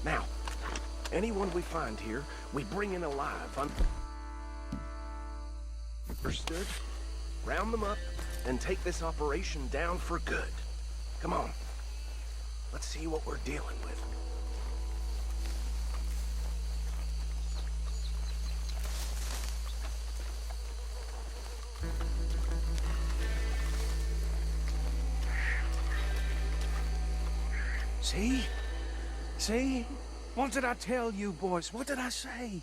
Now, anyone we find here, we bring in alive. Understood? Round them up and take this operation down for good. Come on. Let's see what we're dealing with. See? See? What did I tell you, boys? What did I say?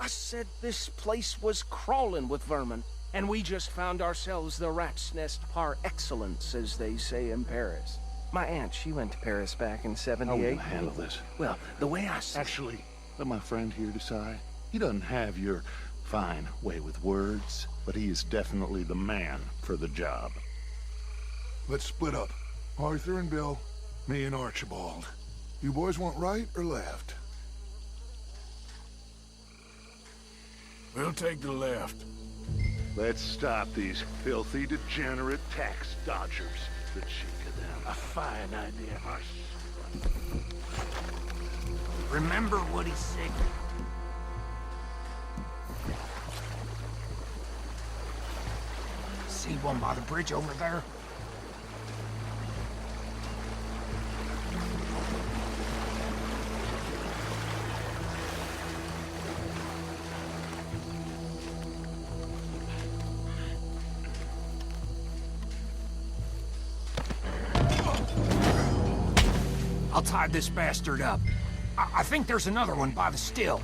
I said this place was crawling with vermin, and we just found ourselves the rat's nest par excellence, as they say in Paris. My aunt, she went to Paris back in '78. How are we gonna handle this? Well, the way I see... Actually, let my friend here decide. He doesn't have your fine way with words, but he is definitely the man for the job. Let's split up. Arthur and Bill, me and Archibald. You boys want right or left? We'll take the left. Let's stop these filthy, degenerate tax dodgers. The cheek of them. A fine idea. Remember what he said. See one by the bridge over there? I'll tie this bastard up. I think there's another one by the still.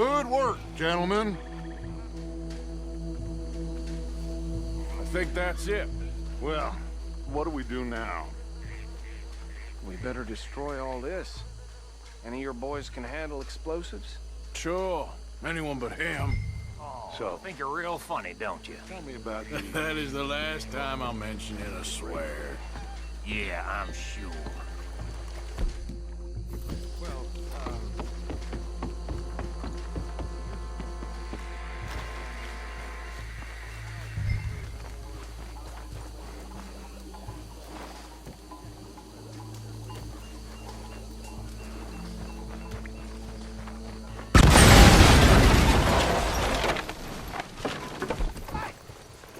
Good work, gentlemen. I think that's it. Well, what do we do now? We better destroy all this. Any of your boys can handle explosives? Sure. Anyone but him. Oh, So- I think you're real funny, don't you? Tell me about you. That is the last time I'll mention it, I swear. Yeah, I'm sure. Well,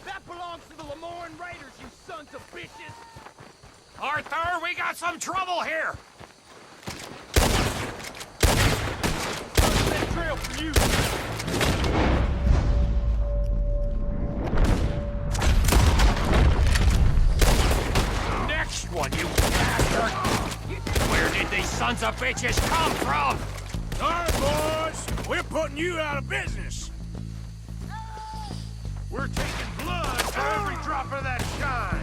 That belongs to the Lemoyne Raiders, you sons of bitches! Arthur, we got some trouble here! That trail for you! Next one, you bastard! Where did these sons of bitches come from? All right, boys. We're putting you out of business. We're taking blood for every drop of that shine.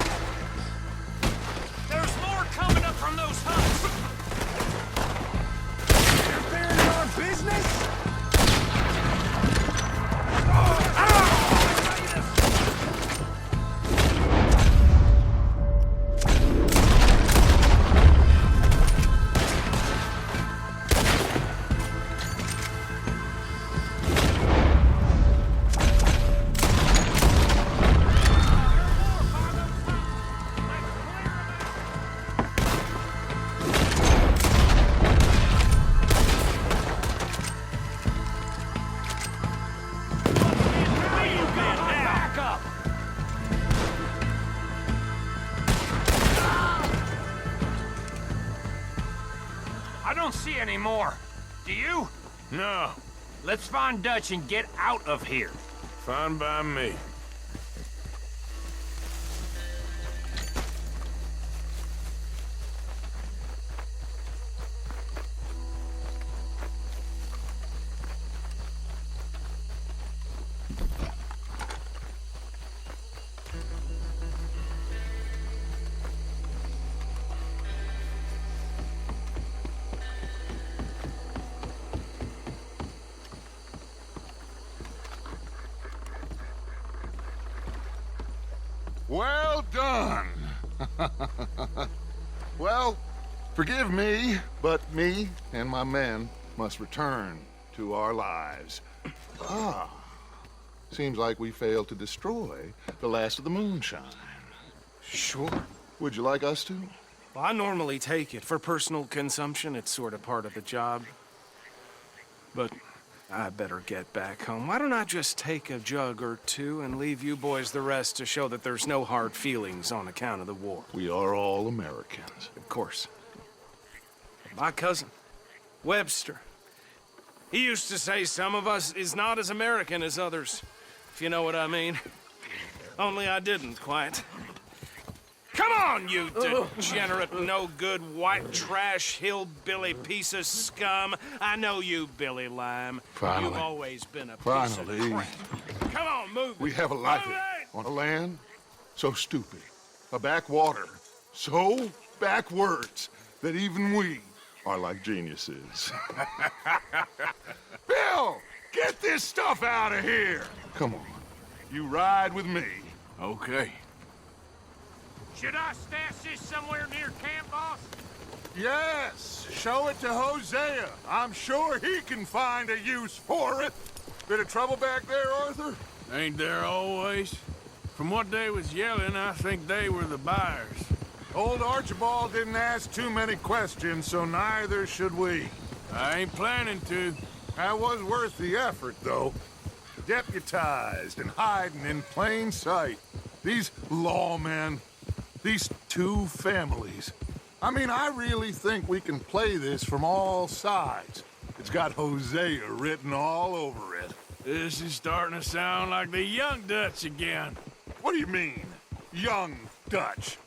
There's more coming up from those huts. Interfering in our business? Back up! I don't see any more. Do you? No. Let's find Dutch and get out of here. Fine by me. Well done. Well, forgive me, but me and my men must return to our lives. Ah, seems like we failed to destroy the last of the moonshine. Sure. Would you like us to? Well, I normally take it. For personal consumption, it's sort of part of the job. But I better get back home. Why don't I just take a jug or two and leave you boys the rest to show that there's no hard feelings on account of the war? We are all Americans. Of course. My cousin, Webster, he used to say some of us is not as American as others, if you know what I mean. Only I didn't quite. Come on, you degenerate, no-good, white trash, hillbilly piece of scum. I know you, Billy Lime. Finally. You've always been a piece Finally. of crap. Come on, move We it. have a life Move it! on a land so stupid, a backwater so backwards that even we are like geniuses. Bill, get this stuff out of here. Come on, you ride with me. Okay. Should I stash this somewhere near camp, boss? Yes, show it to Hosea. I'm sure he can find a use for it. Bit of trouble back there, Arthur? Ain't there always? From what they was yelling, I think they were the buyers. Old Archibald didn't ask too many questions, so neither should we. I ain't planning to. That was worth the effort, though. Deputized and hiding in plain sight. These lawmen, these two families. I mean, I really think we can play this from all sides. It's got Hosea written all over it. This is starting to sound like the young Dutch again. What do you mean, young Dutch?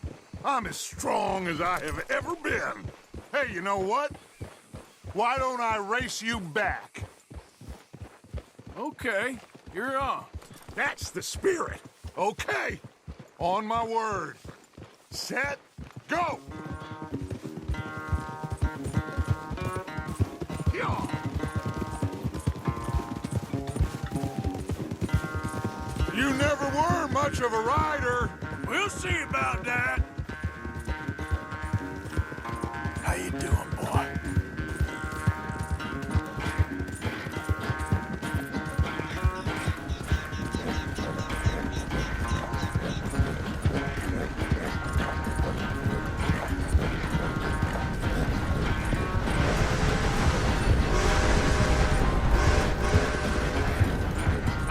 I'm as strong as I have ever been. Hey, you know what? Why don't I race you back? Okay, you're on. That's the spirit. Okay. On my word. Set, go! Yeah. You never were much of a rider. We'll see about that. How you doing, boy?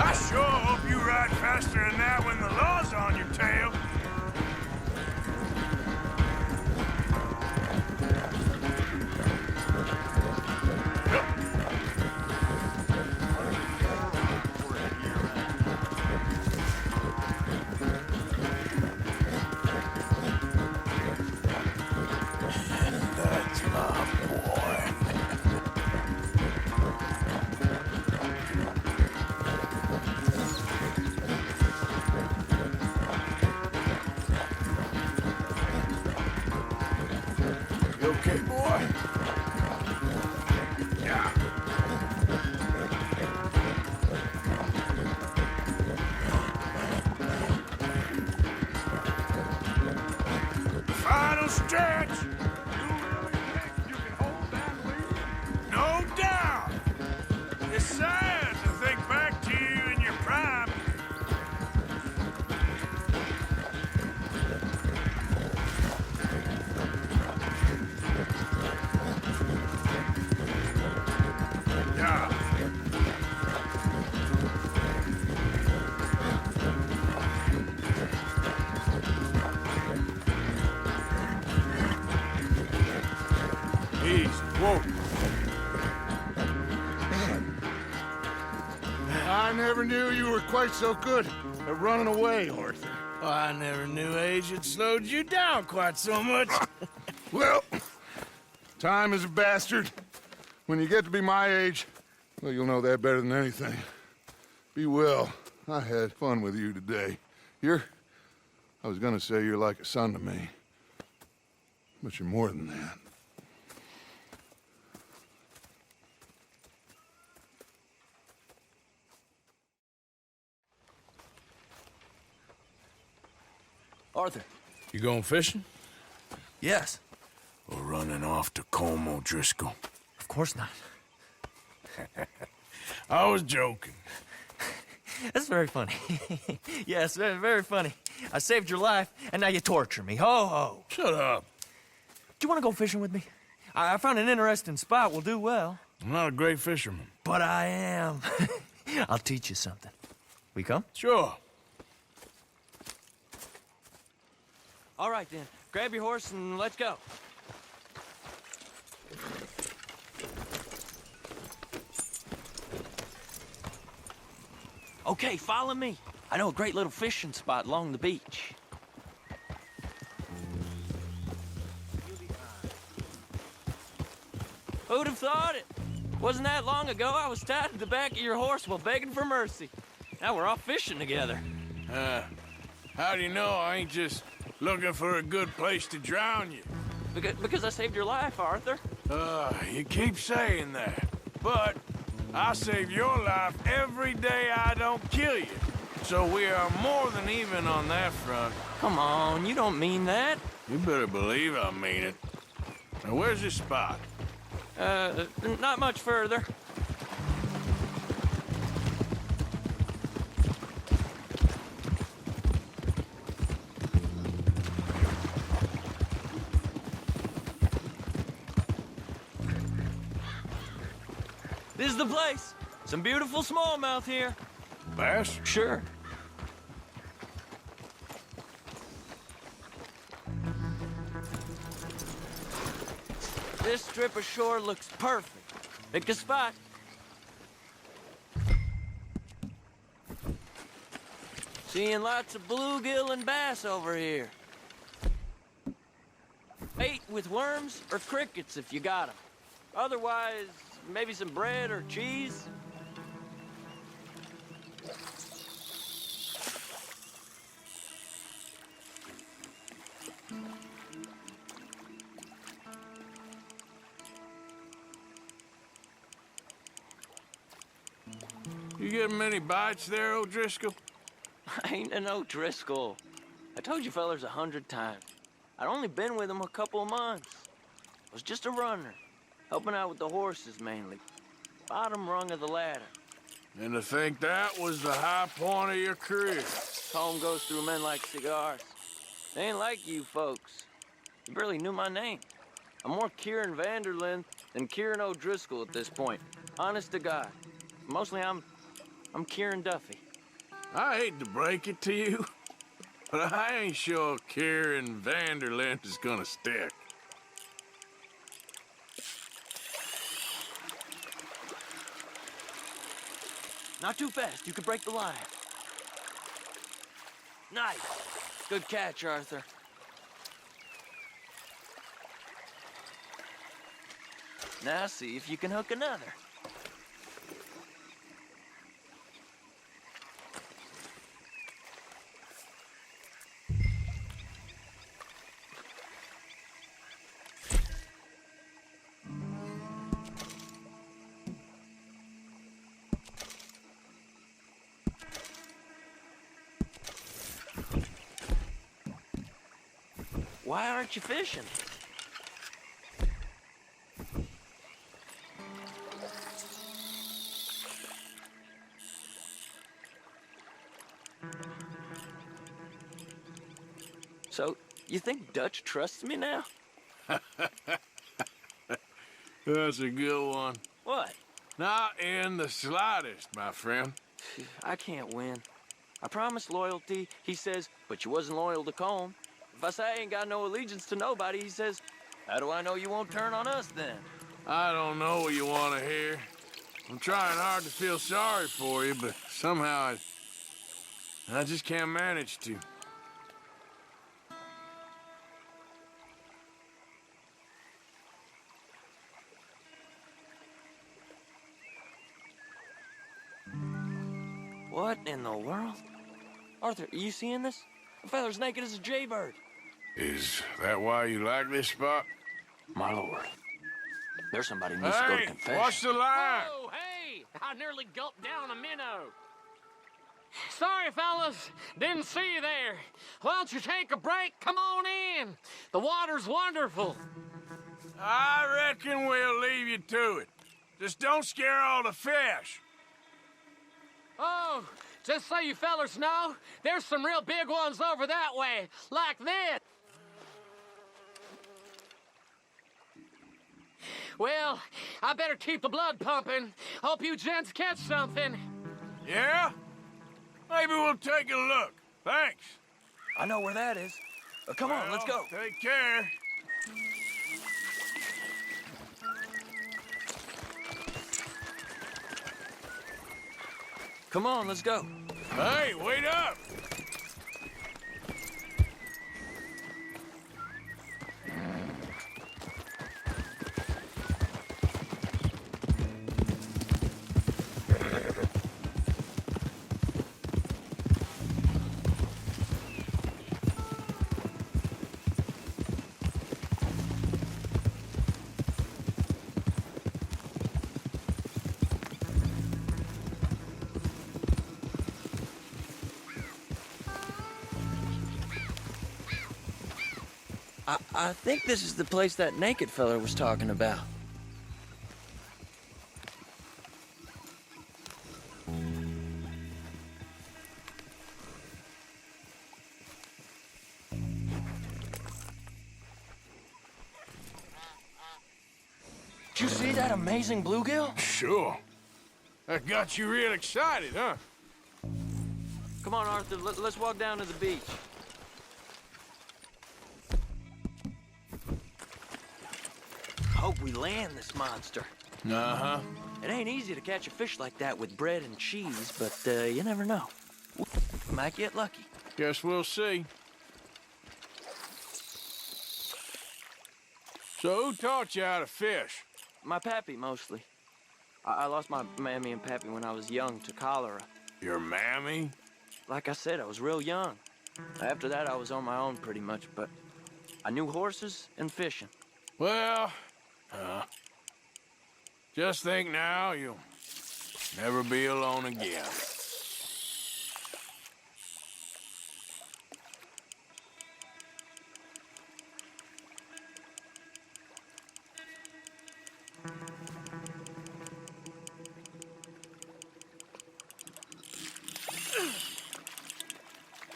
I sure hope you ride faster than that when the law's on your tail. That's my boy. You okay, boy? Yeah. Final stretch. No doubt. It's sad to think back to you in your prime. Yeah. Easy. Whoa. I never knew you were quite so good at running away, Arthur. I never knew age had slowed you down quite so much. Well, time is a bastard. When you get to be my age, well, you'll know that better than anything. Be well. I had fun with you today. I was gonna say you're like a son to me. But you're more than that. Arthur. You going fishing? Yes. Or running off to Colm O'Driscoll? Of course not. I was joking. That's very funny. Yes, very funny. I saved your life, and now you torture me. Ho, ho. Shut up. Do you want to go fishing with me? I found an interesting spot. We'll do well. I'm not a great fisherman. But I am. I'll teach you something. We come? Sure. All right, then. Grab your horse and let's go. Okay, follow me. I know a great little fishing spot along the beach. Who'd have thought it? Wasn't that long ago I was tied to the back of your horse while begging for mercy. Now we're off fishing together. How do you know I ain't just looking for a good place to drown you? Because I saved your life, Arthur. You keep saying that. But I save your life every day I don't kill you. So we are more than even on that front. Come on, you don't mean that. You better believe I mean it. Now, where's this spot? Not much further. This is the place. Some beautiful smallmouth here. Bass? Sure. This strip of shore looks perfect. Pick a spot. Seeing lots of bluegill and bass over here. Bait with worms or crickets if you got them. Otherwise, maybe some bread or cheese. You getting many bites there, O'Driscoll? I ain't an O'Driscoll. I told you fellers 100 times. I'd only been with him a couple of months. I was just a runner, helping out with the horses mainly. Bottom rung of the ladder. And to think that was the high point of your career. Home goes through men like cigars. They ain't like you folks. You barely knew my name. I'm more Kieran Vanderlyn than Kieran O'Driscoll at this point. Honest to God. Mostly I'm Kieran Duffy. I hate to break it to you, but I ain't sure Kieran Vanderlyn is gonna stick. Not too fast, you could break the line. Nice. Good catch, Arthur. Now see if you can hook another. Why aren't you fishing? So, you think Dutch trusts me now? That's a good one. What? Not in the slightest, my friend. I can't win. I promised loyalty, he says, but you wasn't loyal to Colm. If I say I ain't got no allegiance to nobody, he says, how do I know you won't turn on us then? I don't know what you want to hear. I'm trying hard to feel sorry for you, but somehow I just can't manage to. What in the world? Arthur, are you seeing this? The feather's naked as a jaybird. Is that why you like this spot? My lord. There's somebody who needs to go to confession. Watch the line! Oh, hey! I nearly gulped down a minnow. Sorry, fellas. Didn't see you there. Why don't you take a break? Come on in. The water's wonderful. I reckon we'll leave you to it. Just don't scare all the fish. Oh, just so you fellas know, there's some real big ones over that way, like this. Well, I better keep the blood pumping. Hope you gents catch something. Yeah? Maybe we'll take a look. Thanks. I know where that is. Come on, let's go. Take care. Come on, let's go. Hey, wait up! I think this is the place that naked fella was talking about. Did you see that amazing bluegill? Sure. That got you real excited, huh? Come on, Arthur, let's walk down to the beach. Hope we land this monster. Uh-huh. It ain't easy to catch a fish like that with bread and cheese, but you never know. We might get lucky. Guess we'll see. So who taught you how to fish? My pappy, mostly. I lost my mammy and pappy when I was young to cholera. Your mammy? Like I said, I was real young. After that, I was on my own pretty much, but I knew horses and fishing. Well, just think now, you'll Never be alone again.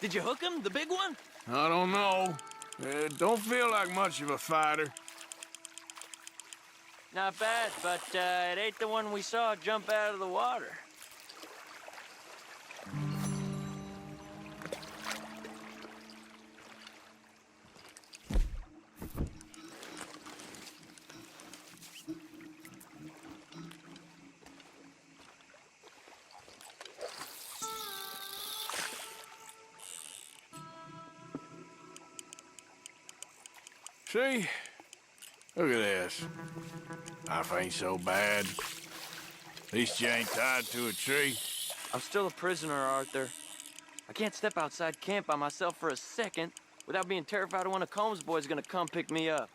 Did you hook him, the big one? I don't know. Don't feel like much of a fighter. Not bad, but it ain't the one we saw jump out of the water. See? Look at this. Life ain't so bad. At least you ain't tied to a tree. I'm still a prisoner, Arthur. I can't step outside camp by myself for a second without being terrified of one of Combs' boys gonna come pick me up.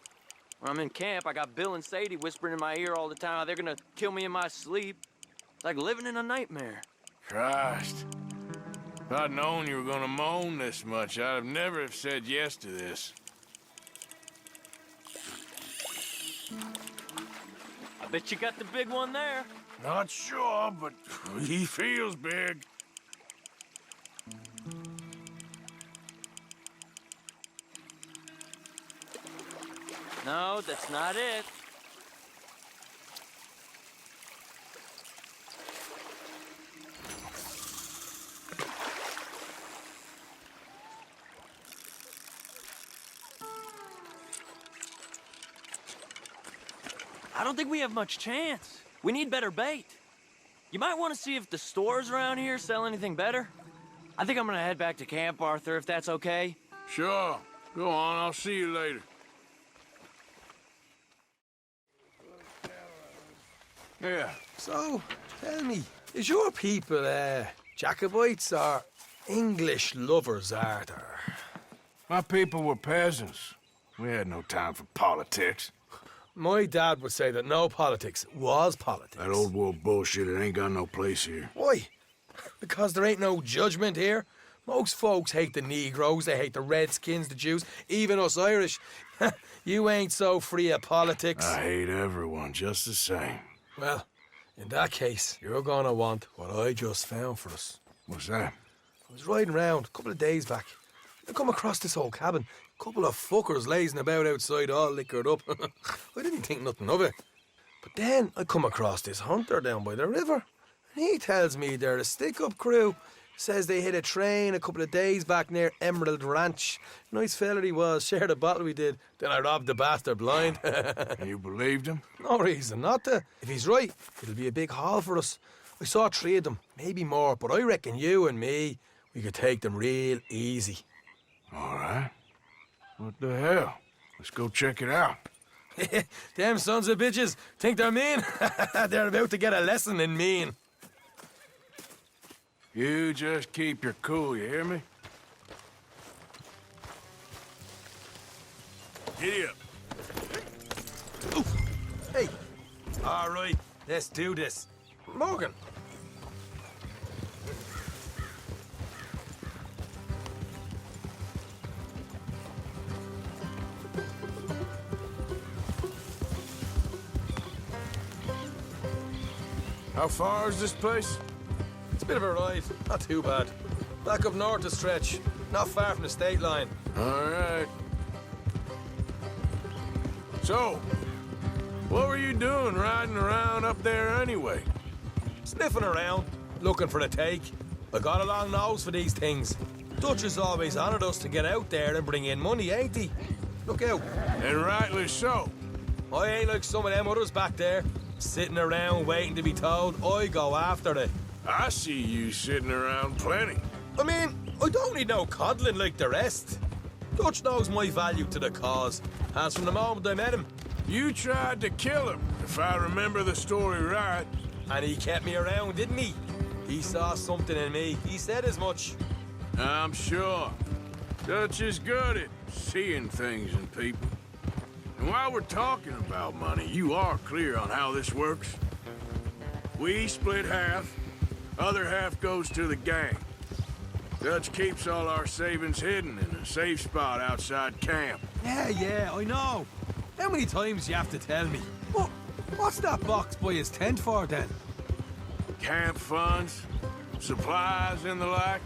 When I'm in camp, I got Bill and Sadie whispering in my ear all the time how they're gonna kill me in my sleep. It's like living in a nightmare. Christ. If I'd known you were gonna moan this much, I'd have never have said yes to this. I bet you got the big one there. Not sure, but he feels big. No, that's not it. I don't think we have much chance. We need better bait. You might want to see if the stores around here sell anything better. I think I'm gonna head back to camp, Arthur, if that's okay. Sure. Go on, I'll see you later. Yeah. So, tell me, is your people, Jacobites or English lovers, Arthur? My people were peasants. We had no time for politics. My dad would say that no politics was politics. That old world bullshit, it ain't got no place here. Why? Because there ain't no judgment here. Most folks hate the Negroes, they hate the Redskins, the Jews, even us Irish. You ain't so free of politics. I hate everyone just the same. Well, in that case, you're gonna want what I just found for us. What's that? I was riding around a couple of days back. I come across this old cabin. Couple of fuckers lazing about outside all liquored up. I didn't think nothing of it. But then I come across this hunter down by the river. And he tells me they're a stick-up crew. Says they hit a train a couple of days back near Emerald Ranch. Nice fella he was, shared a bottle we did. Then I robbed the bastard blind. You believed him? No reason not to. If he's right, it'll be a big haul for us. I saw 3 of them, maybe more, but I reckon you and me, we could take them real easy. All right. What the hell? Let's go check it out. Them sons of bitches think they're mean. They're about to get a lesson in mean. You just keep your cool, you hear me? Giddy up. Ooh. Hey. All right, let's do this. Morgan. How far is this place? It's a bit of a ride, not too bad. Back up north a stretch, not far from the state line. All right. So, what were you doing riding around up there anyway? Sniffing around, looking for a take. I got a long nose for these things. Dutch has always honoured us to get out there and bring in money, ain't he? Look out. And rightly so. I ain't like some of them others back there. Sitting around waiting to be told, I go after it. I see you sitting around plenty. I mean, I don't need no coddling like the rest. Dutch knows my value to the cause, as from the moment I met him. You tried to kill him, if I remember the story right. And he kept me around, didn't he? He saw something in me. He said as much. I'm sure. Dutch is good at seeing things in people. And while we're talking about money, you are clear on how this works? We split half. Other half goes to the gang. Dutch keeps all our savings hidden in a safe spot outside camp. Yeah, I know. How many times you have to tell me? What's that box by his tent for, then? Camp funds, supplies, and the like.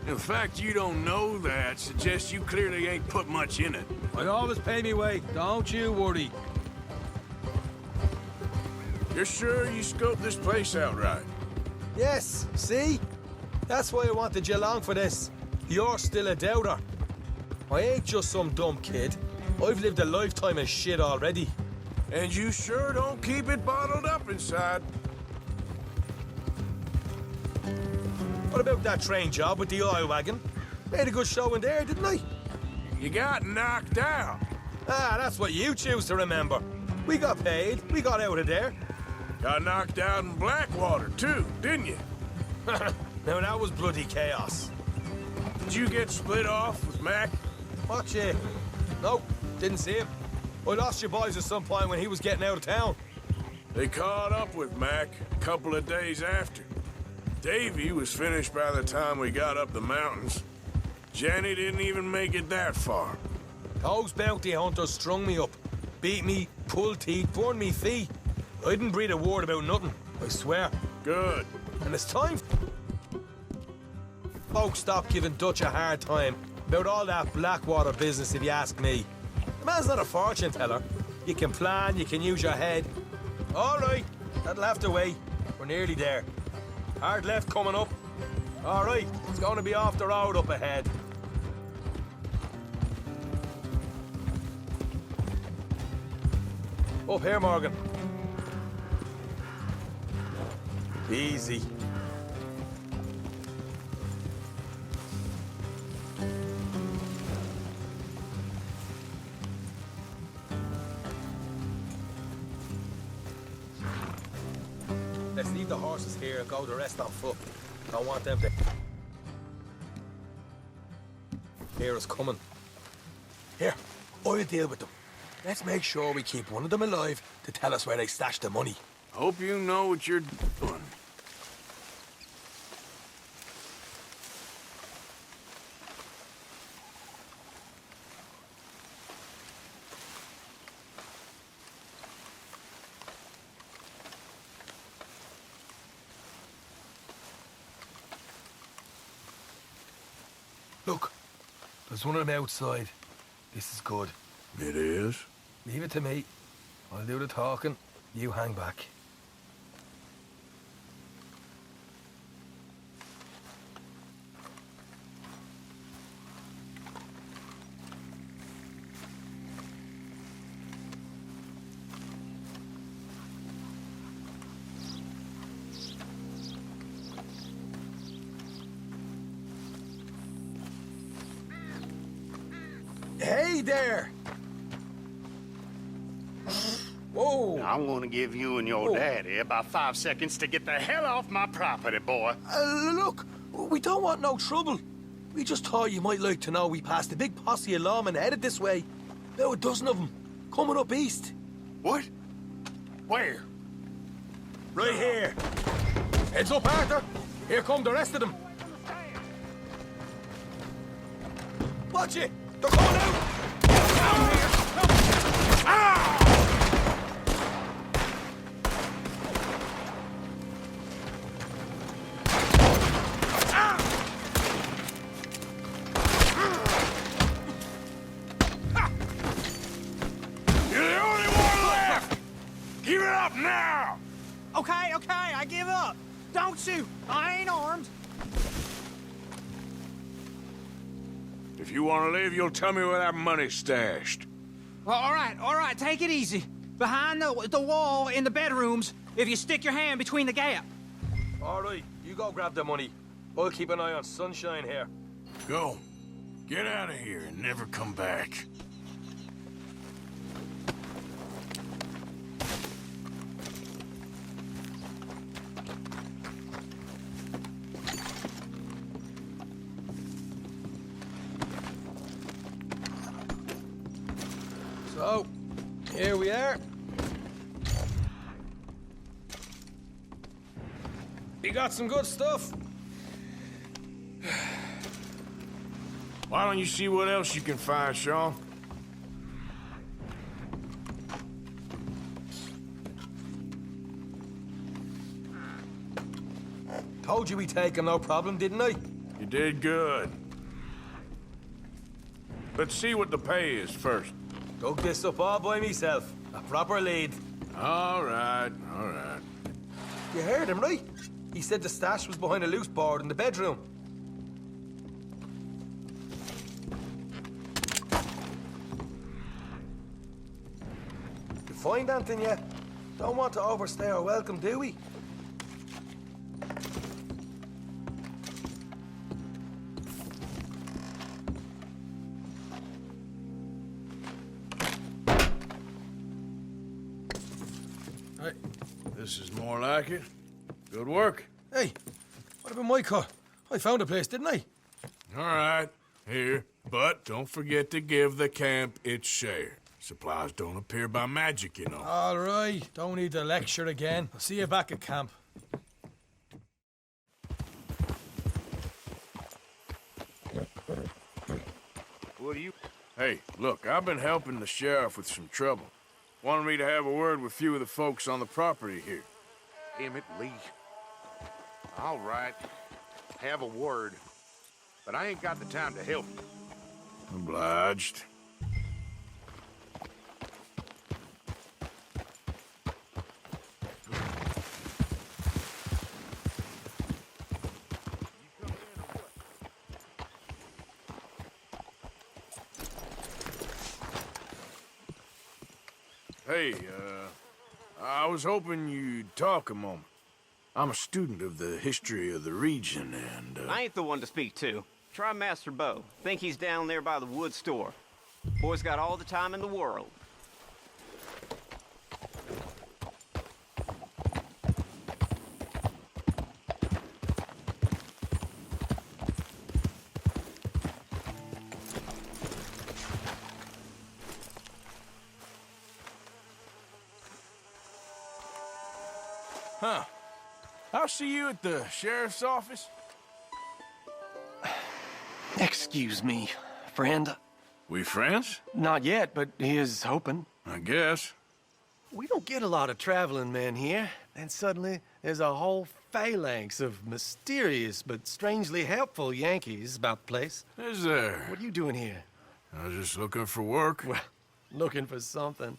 The fact you don't know that suggests you clearly ain't put much in it. I always pay me way, don't you worry. You're sure you scoped this place out right? Yes, see? That's why I wanted you along for this. You're still a doubter. I ain't just some dumb kid. I've lived a lifetime of shit already. And you sure don't keep it bottled up inside. What about that train job with the oil wagon? Made a good show in there, didn't I? You got knocked out. Ah, that's what you choose to remember. We got paid. We got out of there. Got knocked out in Blackwater, too, didn't you? Now, that was bloody chaos. Did you get split off with Mac? What, you? Nope, didn't see him. I lost your boys at some point when he was getting out of town. They caught up with Mac a couple of days after. Davy was finished by the time we got up the mountains. Jenny didn't even make it that far. Those bounty hunters strung me up. Beat me, pulled teeth, burned me feet. I didn't breathe a word about nothing, I swear. Good. And it's time folks stop giving Dutch a hard time about all that Blackwater business, if you ask me. The man's not a fortune teller. You can plan, you can use your head. All right, that'll have to wait. We're nearly there. Hard left coming up. All right, it's going to be off the road up ahead. Up here, Morgan. Easy. Let's leave the horses here and go the rest on foot. Don't want them to hear us coming. Here, I'll deal with them. Let's make sure we keep one of them alive to tell us where they stashed the money. Hope you know what you're doing. Look, there's one of them outside. This is good. It is? Leave it to me. I'll do the talking. You hang back. Hey there! Whoa! I'm gonna give you and your daddy about 5 seconds to get the hell off my property, boy. Look, we don't want no trouble. We just thought you might like to know we passed a big posse of lawmen headed this way. About a dozen of them, coming up east. What? Where? Right here. Heads up, Arthur. Here come the rest of them. Watch it! They're going out! Ah! You're the only one left! Give it up now! Okay, I give up. Don't shoot. I ain't armed. If you want to live, you'll tell me where that money's stashed. Well, all right, take it easy. Behind the wall in the bedrooms, if you stick your hand between the gap. All right, you go grab the money. I'll keep an eye on Sunshine here. Go. Get out of here and never come back. So, here we are. You got some good stuff. Why don't you see what else you can find, Sean? Told you we'd take him, no problem, didn't I? You did good. Let's see what the pay is first. Dug this up all by myself. A proper lead. All right, all right. You heard him, right? He said the stash was behind a loose board in the bedroom. You find anything yet? Don't want to overstay our welcome, do we? Hey, this is more like it. Good work. Hey, what about my car? I found a place, didn't I? All right, here. But don't forget to give the camp its share. Supplies don't appear by magic, you know. All right, don't need to lecture again. I'll see you back at camp. What do you... Hey, look, I've been helping the sheriff with some trouble. Wanted me to have a word with a few of the folks on the property here. Damn it, Lee. All right. Have a word. But I ain't got the time to help you. Obliged. Hey, I was hoping you'd talk a moment. I'm a student of the history of the region, and, I ain't the one to speak to. Try Master Bo. Think he's down there by the wood store. Boy's got all the time in the world. Huh. I'll see you at the sheriff's office. Excuse me, friend. We friends? Not yet, but he is hoping. I guess. We don't get a lot of traveling men here, and suddenly there's a whole phalanx of mysterious but strangely helpful Yankees about the place. Is there? What are you doing here? I was just looking for work. Well, looking for something.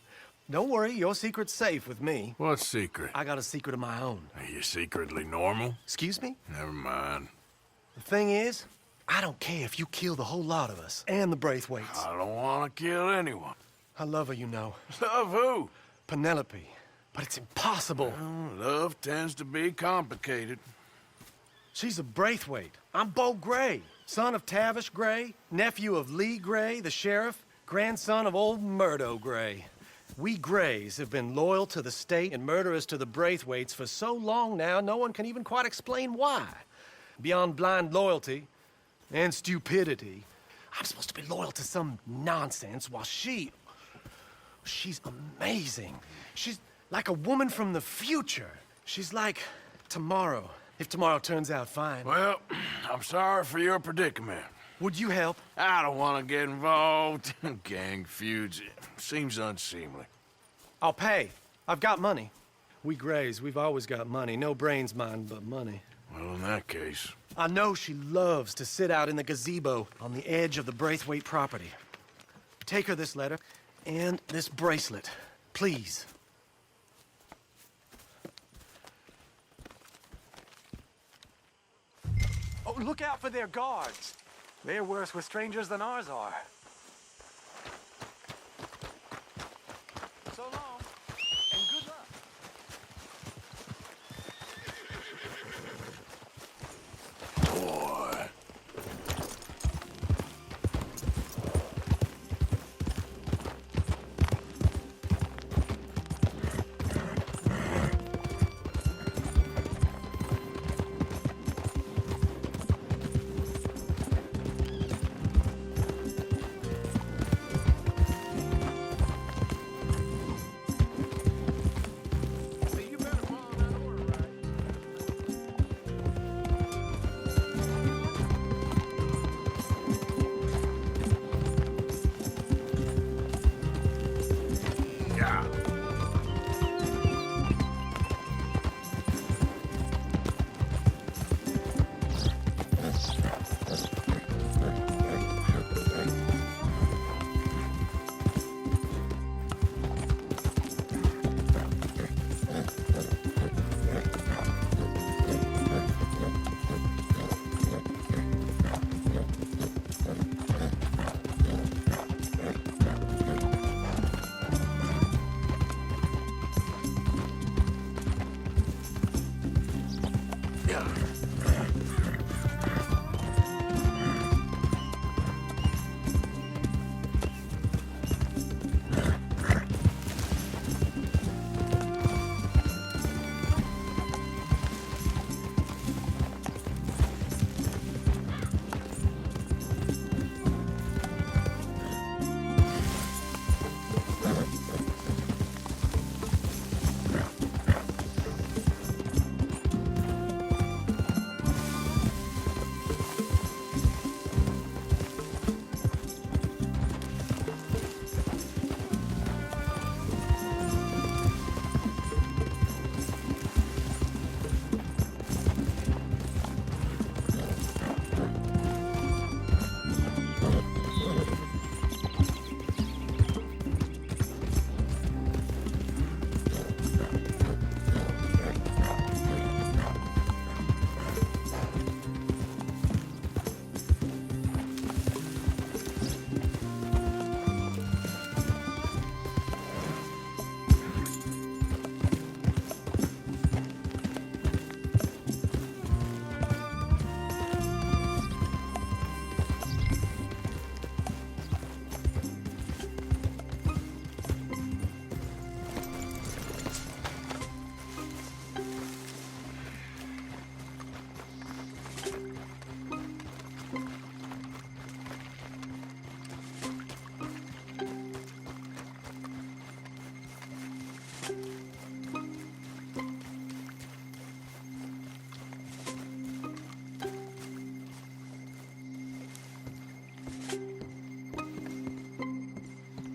Don't worry, your secret's safe with me. What secret? I got a secret of my own. Are you secretly normal? Excuse me? Never mind. The thing is, I don't care if you kill the whole lot of us, and the Braithwaites. I don't want to kill anyone. I love her, you know. Love who? Penelope. But it's impossible. Well, love tends to be complicated. She's a Braithwaite. I'm Bo Gray, son of Tavish Gray, nephew of Lee Gray, the sheriff, grandson of old Modo Gray. We Grays have been loyal to the state and murderous to the Braithwaites for so long now, no one can even quite explain why. Beyond blind loyalty and stupidity, I'm supposed to be loyal to some nonsense while she's amazing. She's like a woman from the future. She's like tomorrow, if tomorrow turns out fine. Well, I'm sorry for your predicament. Would you help? I don't want to get involved in gang feuds. It seems unseemly. I'll pay. I've got money. We Grays, we've always got money. No brains, mind, but money. Well, in that case... I know she loves to sit out in the gazebo on the edge of the Braithwaite property. Take her this letter and this bracelet, please. Oh, look out for their guards. They're worse with strangers than ours are. So long, and good luck. Boy.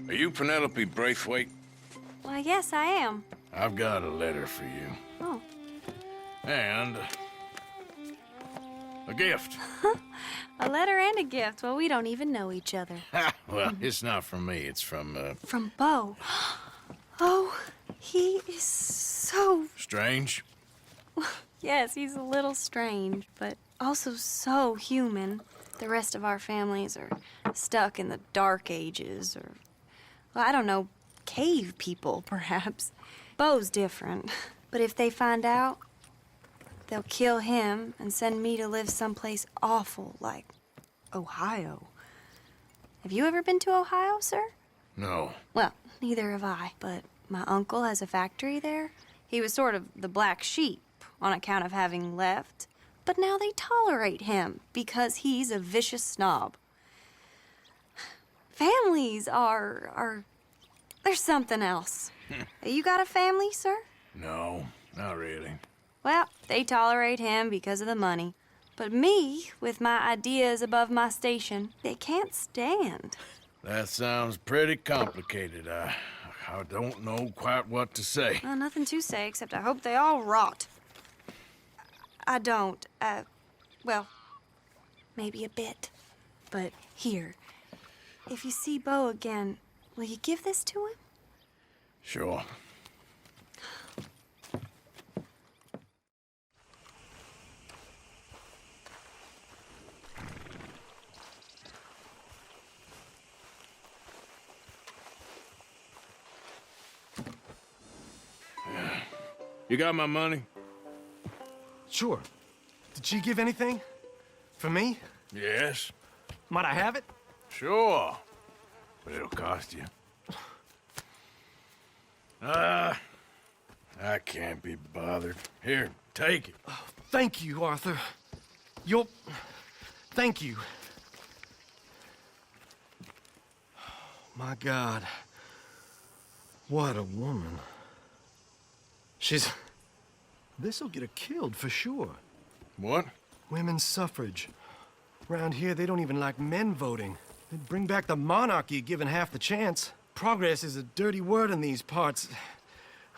Are you Penelope Braithwaite? Why, yes, I am. I've got a letter for you. Oh. And a gift. A letter and a gift. Well, we don't even know each other. Well, it's not from me. It's from, From Bo. Oh, he is so... Strange? Yes, he's a little strange, but also so human. The rest of our families are stuck in the Dark Ages, or, well, I don't know, cave people, perhaps. Bo's different. But if they find out, they'll kill him and send me to live someplace awful like Ohio. Have you ever been to Ohio, sir? No. Well, neither have I, but my uncle has a factory there. He was sort of the black sheep on account of having left, but now they tolerate him because he's a vicious snob. Families are there's something else. You got a family, sir? No, not really. Well, they tolerate him because of the money. But me, with my ideas above my station, they can't stand. That sounds pretty complicated. I don't know quite what to say. Well, nothing to say, except I hope they all rot. I don't. Well, maybe a bit. But here, if you see Bo again, will you give this to him? Sure. You got my money? Sure. Did she give anything? For me? Yes. Might I have it? Sure. But it'll cost you. I can't be bothered. Here, take it. Oh, thank you, Arthur. Thank you. My God. What a woman. This'll get her killed for sure. What? Women's suffrage. Around here, they don't even like men voting. They'd bring back the monarchy given half the chance. Progress is a dirty word in these parts.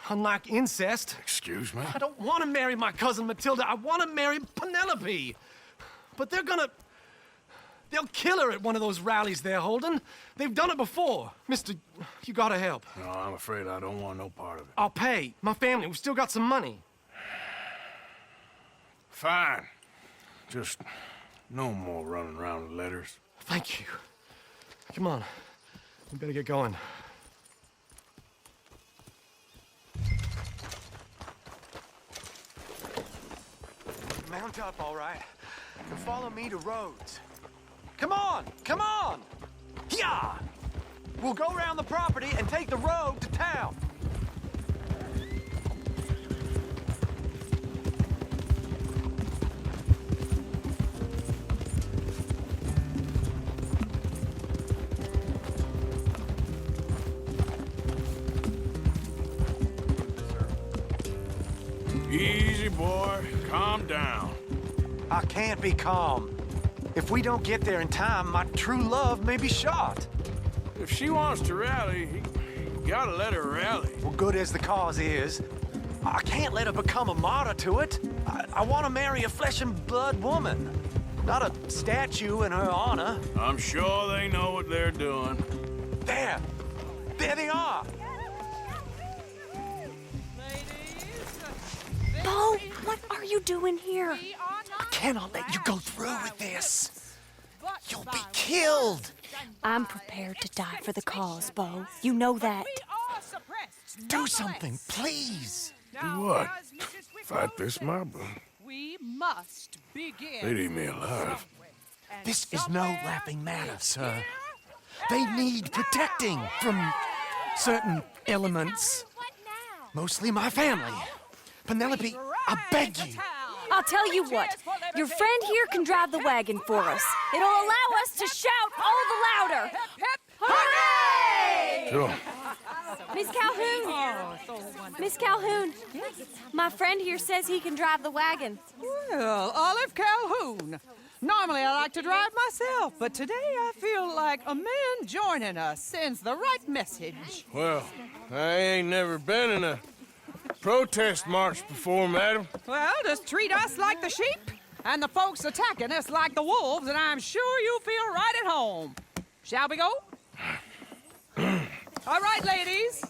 Unlike incest. Excuse me? I don't want to marry my cousin Matilda. I want to marry Penelope. But they'll kill her at one of those rallies they're holding. They've done it before. Mister, you gotta help. No, I'm afraid I don't want no part of it. I'll pay. My family, we've still got some money. Fine. Just no more running around with letters. Thank you. Come on. We better get going. Mount up, all right? And follow me to Rhodes. Come on! Come on! Yeah! We'll go around the property and take the road to town. Easy, boy. Calm down. I can't be calm. If we don't get there in time, my true love may be shot. If she wants to rally, you gotta let her rally. Well, good as the cause is, I can't let her become a martyr to it. I want to marry a flesh and blood woman, not a statue in her honor. I'm sure they know what they're doing. There! There they are! Bo, what are you doing here? I cannot let you go through with this. You'll be killed. I'm prepared to die for the cause, Bo. You know that. Do something, please. Do what? Fight this mob? We must begin. They'd eat me alive. This is no laughing matter, sir. They need protecting from certain elements. Mostly my family. Penelope, I beg you. I'll tell you what. Your friend here can drive the wagon for us. It'll allow us to shout all the louder. Hooray! Sure. Miss Calhoun! Miss Calhoun! My friend here says he can drive the wagon. Well, Olive Calhoun, Normally I like to drive myself, but today I feel like a man joining us sends the right message. Well, I ain't never been in a protest march before, madam. Well, just treat us like the sheep, and the folks attacking us like the wolves, and I'm sure you'll feel right at home. Shall we go? All right, ladies.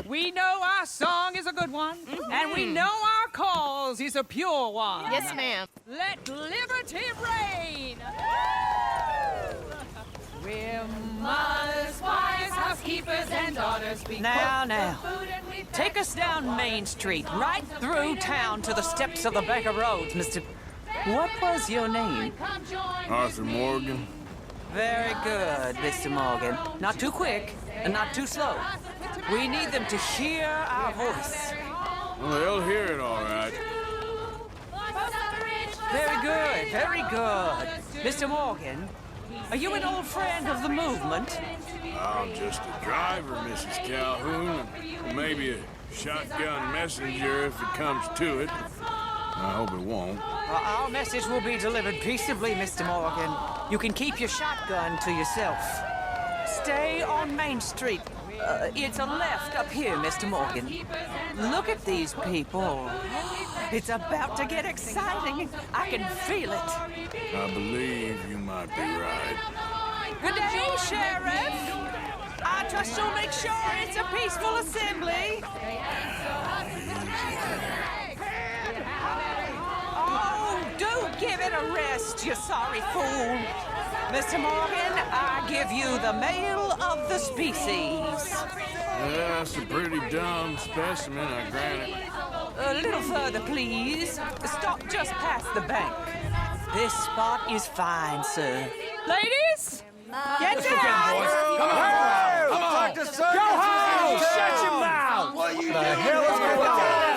We know our song is a good one, and we know our cause is a pure one. Yes, ma'am. Let liberty reign! We're mothers, wives, housekeepers, and daughters. Now. Take us down Main Street, right through town to the steps of the Baker Roads, Mr. What was your name? Arthur Morgan. Very good, Mr. Morgan. Not too quick and not too slow. We need them to hear our voice. Well, they'll hear it all right. Very good, very good. Mr. Morgan, are you an old friend of the movement? I'm just a driver, Mrs. Calhoun, and maybe a shotgun messenger if it comes to it. I hope it won't. Our message will be delivered peaceably, Mr. Morgan. You can keep your shotgun to yourself. Stay on Main Street. It's a left up here, Mr. Morgan. Look at these people. It's about to get exciting. I can feel it. I believe you might be right. Good day, Sheriff. I trust you'll make sure it's a peaceful assembly. Oh, do give it a rest, you sorry fool. Mr. Morgan, I give you the male of the species. Yeah, that's a pretty dumb specimen, I grant it. A little further, please. Stop just past the bank. This spot is fine, sir. Ladies, get down! Come on! Come on! Go home! Shut your mouth! What are you doing? The hell is going on?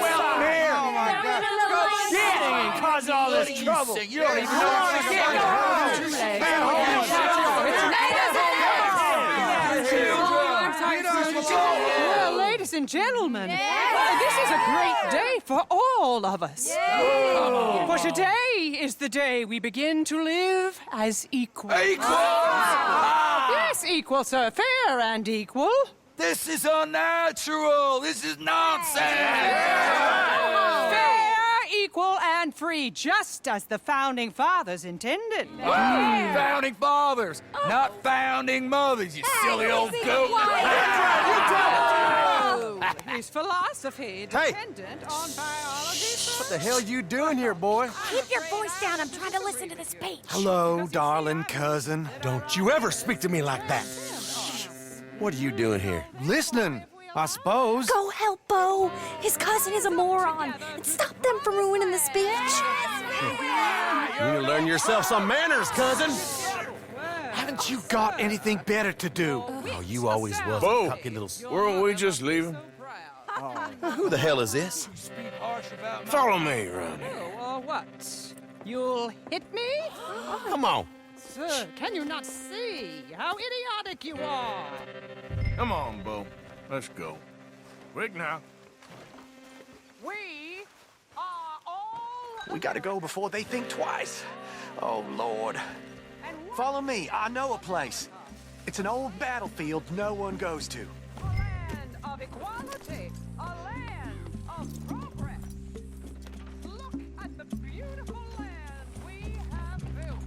Well, here! Oh, my God. Go shit and cause all this trouble. You don't even know what to get. Go home! Well, ladies and gentlemen, this is a great day for all of us. For today is the day we begin to live as equals. Yes, equal, sir. Fair and equal. This is unnatural. This is nonsense. Fair, equal, and free, just as the Founding Fathers intended. Founding fathers, not founding mothers, you silly old goat. His philosophy dependent on biology. What the hell you doing here, boy? Keep your voice down. I'm trying to listen to the speech. Hello, darling cousin. Don't you ever speak to me like that. What are you doing here? Listening, I suppose. Go help Bo. His cousin is a moron. And stop them from ruining the speech. You need to learn yourself some manners, cousin. Haven't you got anything better to do? Oh, you always was Bo, a cocky little... weren't we just leaving? Who the hell is this? Follow me around here. What? You'll hit me? Come on. Sir, can you not see how idiotic you are? Come on, Bo. Let's go. Quick now. We are all... We gotta go before they think twice. Oh, Lord. Follow me. I know a place. It's an old battlefield no one goes to. A land of equality. A land of progress. Look at the beautiful land we have built.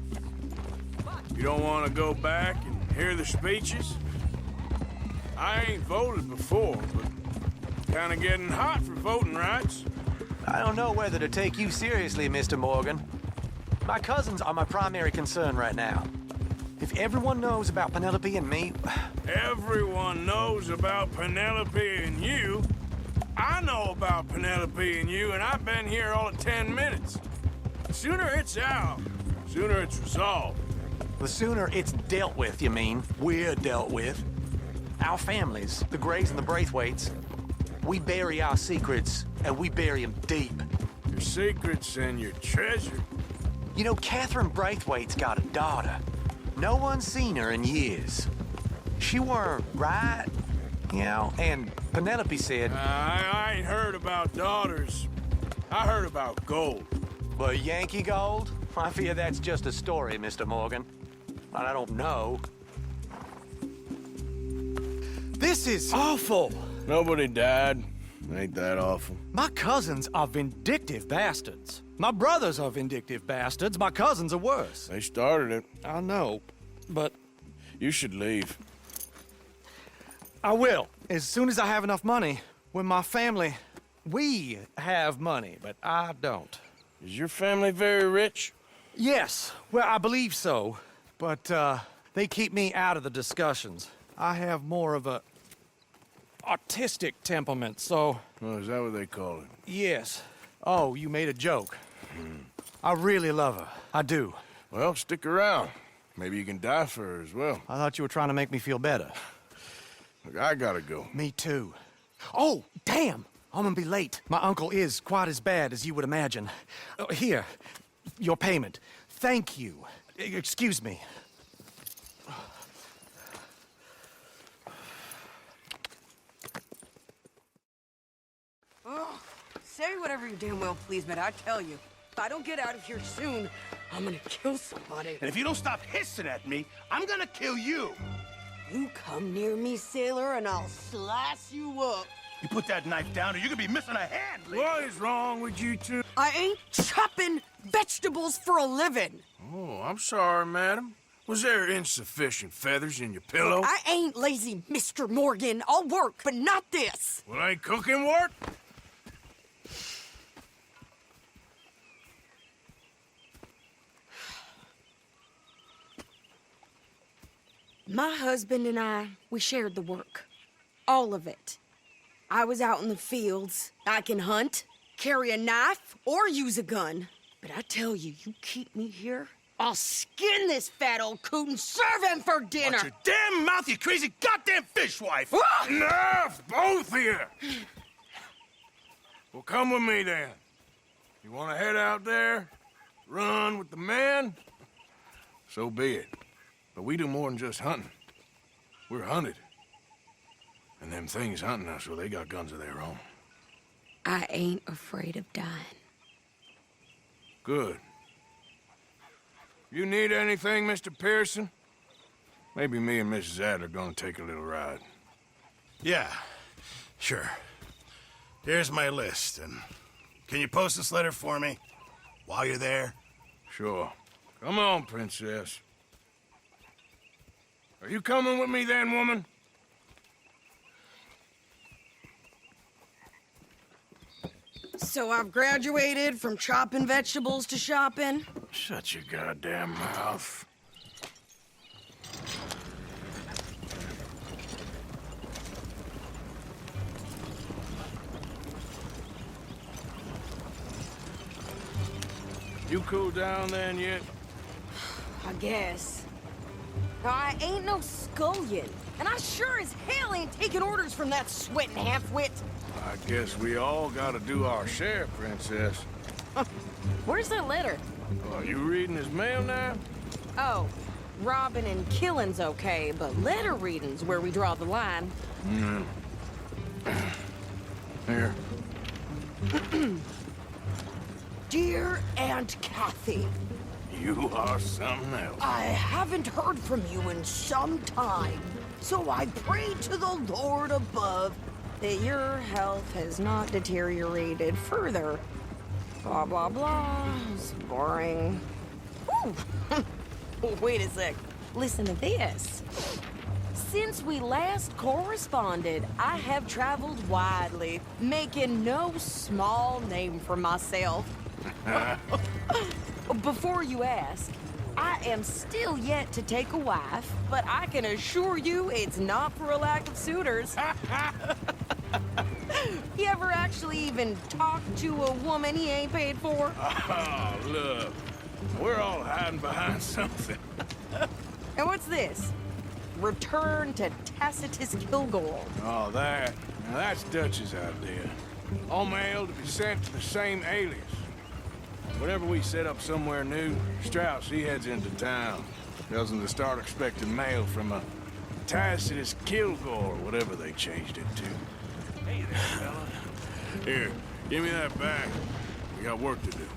You don't want to go back and hear the speeches? I ain't voted before, but kind of getting hot for voting rights. I don't know whether to take you seriously, Mr. Morgan. My cousins are my primary concern right now. If everyone knows about Penelope and me... Everyone knows about Penelope and you. I know about Penelope and you, and I've been here all of 10 minutes. The sooner it's out, the sooner it's resolved. The sooner it's dealt with, you mean. We're dealt with. Our families, the Grays and the Braithwaites, we bury our secrets, and we bury them deep. Your secrets and your treasure. You know, Catherine Braithwaite's got a daughter. No one's seen her in years. She weren't right, you know, and Penelope said... I ain't heard about daughters. I heard about gold. But Yankee gold? I fear that's just a story, Mr. Morgan. But I don't know. This is awful. Nobody died. Ain't that awful? My cousins are vindictive bastards. My brothers are vindictive bastards. My cousins are worse. They started it. I know, but You should leave. I will, as soon as I have enough money. When my family, we have money, but I don't. Is your family very rich? Yes, well, I believe so, but they keep me out of the discussions. I have more of a artistic temperament, so... Oh, is that what they call it? Yes. Oh, you made a joke. I really love her. I do. Well, stick around. Maybe you can die for her as well. I thought you were trying to make me feel better. Look, I gotta go. Me too. Oh, damn! I'm gonna be late. My uncle is quite as bad as you would imagine. Here, your payment. Thank you. Excuse me. Oh, say whatever you damn well please, but I tell you, if I don't get out of here soon, I'm gonna kill somebody. And if you don't stop hissing at me, I'm gonna kill you. You come near me, sailor, and I'll slice you up. You put that knife down or you're gonna be missing a hand. What is wrong with you two? I ain't chopping vegetables for a living. Oh, I'm sorry, madam. Was there insufficient feathers in your pillow? I ain't lazy, Mr. Morgan. I'll work, but not this. Well, ain't cooking work? My husband and I, we shared the work. All of it. I was out in the fields. I can hunt, carry a knife, or use a gun. But I tell you, you keep me here, I'll skin this fat old coot and serve him for dinner. Watch your damn mouth, you crazy goddamn fishwife. Enough, both of you. Well, come with me then. You want to head out there, run with the men? So be it. But we do more than just hunting. We're hunted. And them things hunting us, well, they got guns of their own. I ain't afraid of dying. Good. You need anything, Mr. Pearson? Maybe me and Mrs. Adler are gonna take a little ride. Yeah, sure. Here's my list, and can you post this letter for me while you're there? Sure. Come on, Princess. Are you coming with me then, woman? So I've graduated from chopping vegetables to shopping? Shut your goddamn mouth. You cool down then yet? I guess. Now, I ain't no scullion, and I sure as hell ain't taking orders from that sweating half-wit. I guess we all gotta do our share, Princess. Where's that letter? Are you reading his mail now? Oh, robbing and killing's okay, but letter reading's where we draw the line. Here. Dear Aunt Kathy. You are something else. I haven't heard from you in some time, so I pray to the Lord above that your health has not deteriorated further. Blah, blah, blah. It's boring. Ooh. Wait a sec. Listen to this. Since we last corresponded, I have traveled widely, making no small name for myself. Before you ask, I am still yet to take a wife, but I can assure you it's not for a lack of suitors. You ever actually even talked to a woman he ain't paid for? Oh, look. We're all hiding behind something. And what's this? Return to Tacitus Kilgore. Oh, that. Now, that's Dutch's idea. All mail to be sent to the same alias. Whenever we set up somewhere new, Strauss, he heads into town. Tells them to start expecting mail from a Tacitus Kilgore, whatever they changed it to. Hey there, fella. Here, give me that back. We got work to do.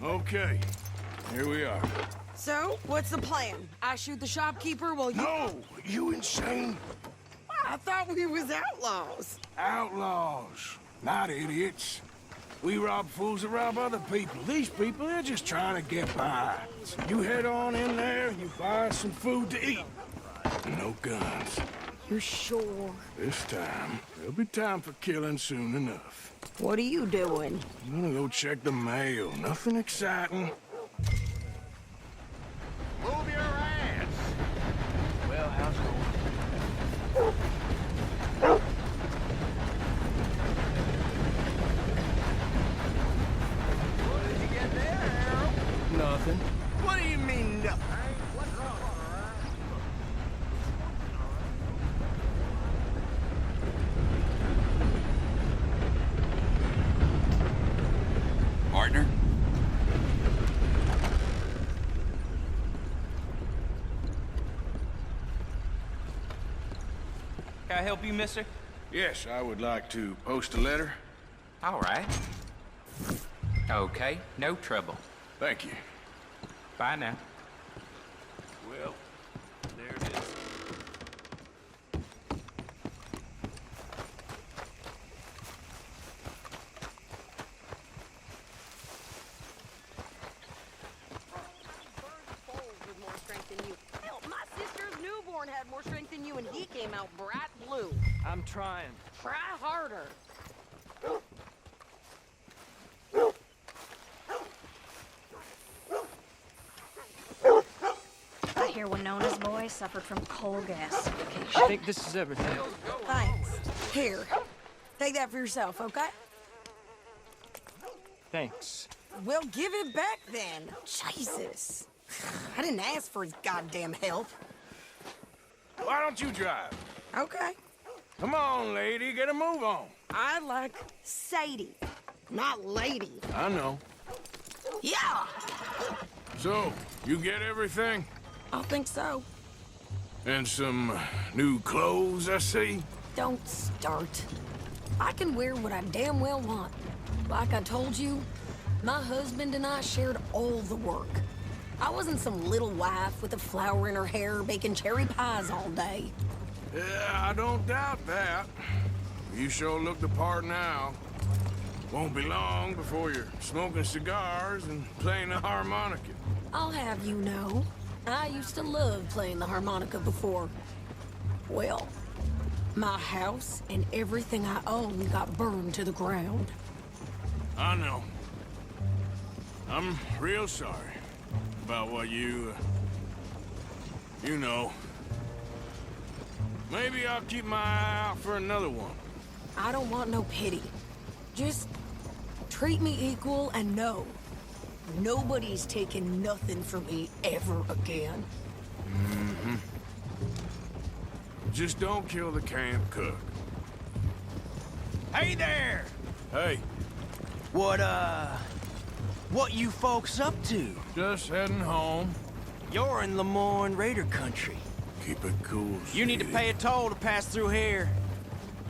Okay, here we are. So, what's the plan? I shoot the shopkeeper while you... No! You insane? I thought we was outlaws. Outlaws, not idiots. We rob fools that rob other people. These people, they're just trying to get by. So you head on in there, you buy some food to eat. No guns. You're sure? This time, there'll be time for killing soon enough. What are you doing? I'm gonna go check the mail. Nothing exciting. Move your ass! Well, how's it going? What did you get there, Harold? Nothing. What do you mean, nothing? Partner? Can I help you, mister? Yes, I would like to post a letter. All right. Okay, no trouble. Thank you. Bye now. Well, there it is. Hell, my sister's newborn had more strength than you, and he came out bright blue. I'm trying. Try harder. I hear Winona's boy suffered from coal gas suffocation. I think this is everything. Thanks. Here, take that for yourself, okay? Thanks. Well, give it back then. Jesus. I didn't ask for his goddamn help. Why don't you drive? Okay. Come on, lady, get a move on. I like Sadie, not lady. I know. Yeah! So, you get everything? I think so. And some new clothes, I see? Don't start. I can wear what I damn well want. Like I told you, my husband and I shared all the work. I wasn't some little wife with a flower in her hair baking cherry pies all day. Yeah, I don't doubt that. You sure look the part now. Won't be long before you're smoking cigars and playing the harmonica. I'll have you know, I used to love playing the harmonica before. Well, my house and everything I own got burned to the ground. I know. I'm real sorry about what you know. Maybe I'll keep my eye out for another one. I don't want no pity. Just treat me equal and know nobody's taking nothing from me ever again. Mm-hmm. Just don't kill the camp cook. Hey there! Hey. What you folks up to? Just heading home. You're in Lemoyne Raider country. Keep it cool, You need to pay a toll to pass through here.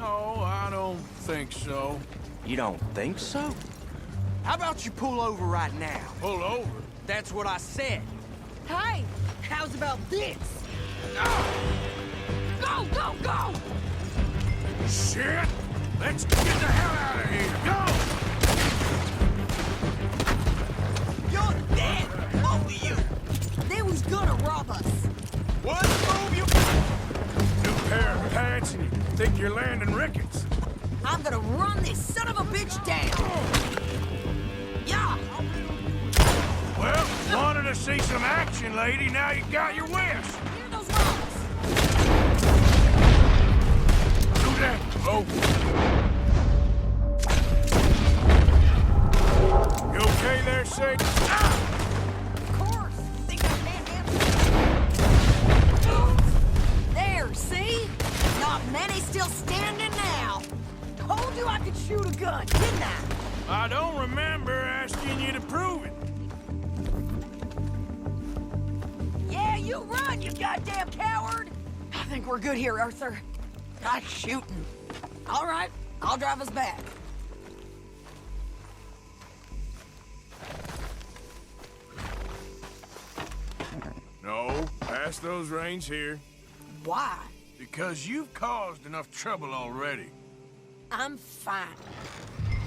No, I don't think so. You don't think so? How about you pull over right now? Pull over? That's what I said. Hey, how's about this? Go, go, go! Shit! Let's get the hell out of here! Go! You're dead, both of you! They was gonna rob us. What? Move you! New pair of pants and you think you're landing rickets. I'm gonna run this son of a bitch down. Yeah! Well, wanted to see some action, lady. Now you got your wish. Hear those rocks? Do that. Oh. okay there, Sadie? Of course. Think I can't handle it? There, see? Not many still standing now. Told you I could shoot a gun, didn't I? I don't remember asking you to prove it. Yeah, you run, you goddamn coward! I think we're good here, Arthur. Nice shooting. All right, I'll drive us back. No, pass those reins here. Why? Because you've caused enough trouble already. I'm fine.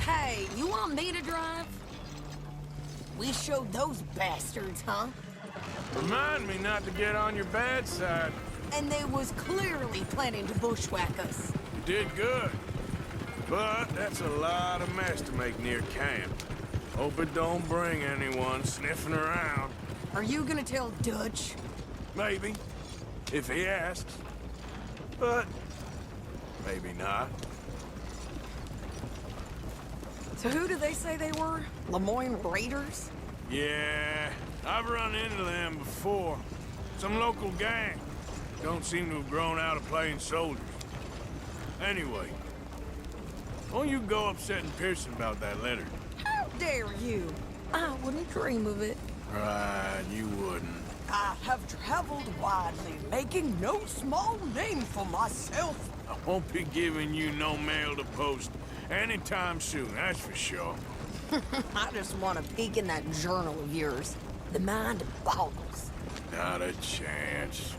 Hey, you want me to drive? We showed those bastards, huh? Remind me not to get on your bad side. And they was clearly planning to bushwhack us. You did good. But that's a lot of mess to make near camp. Hope it don't bring anyone sniffing around. Are you gonna tell Dutch? Maybe, if he asks. But maybe not. So who did they say they were? Lemoyne Raiders? Yeah, I've run into them before. Some local gang. Don't seem to have grown out of playing soldiers. Anyway, won't you go upsetting Pearson about that letter? How dare you? I wouldn't dream of it. Right, you wouldn't. I have traveled widely, making no small name for myself. I won't be giving you no mail to post anytime soon, that's for sure. I just want to peek in that journal of yours. The mind boggles. Not a chance.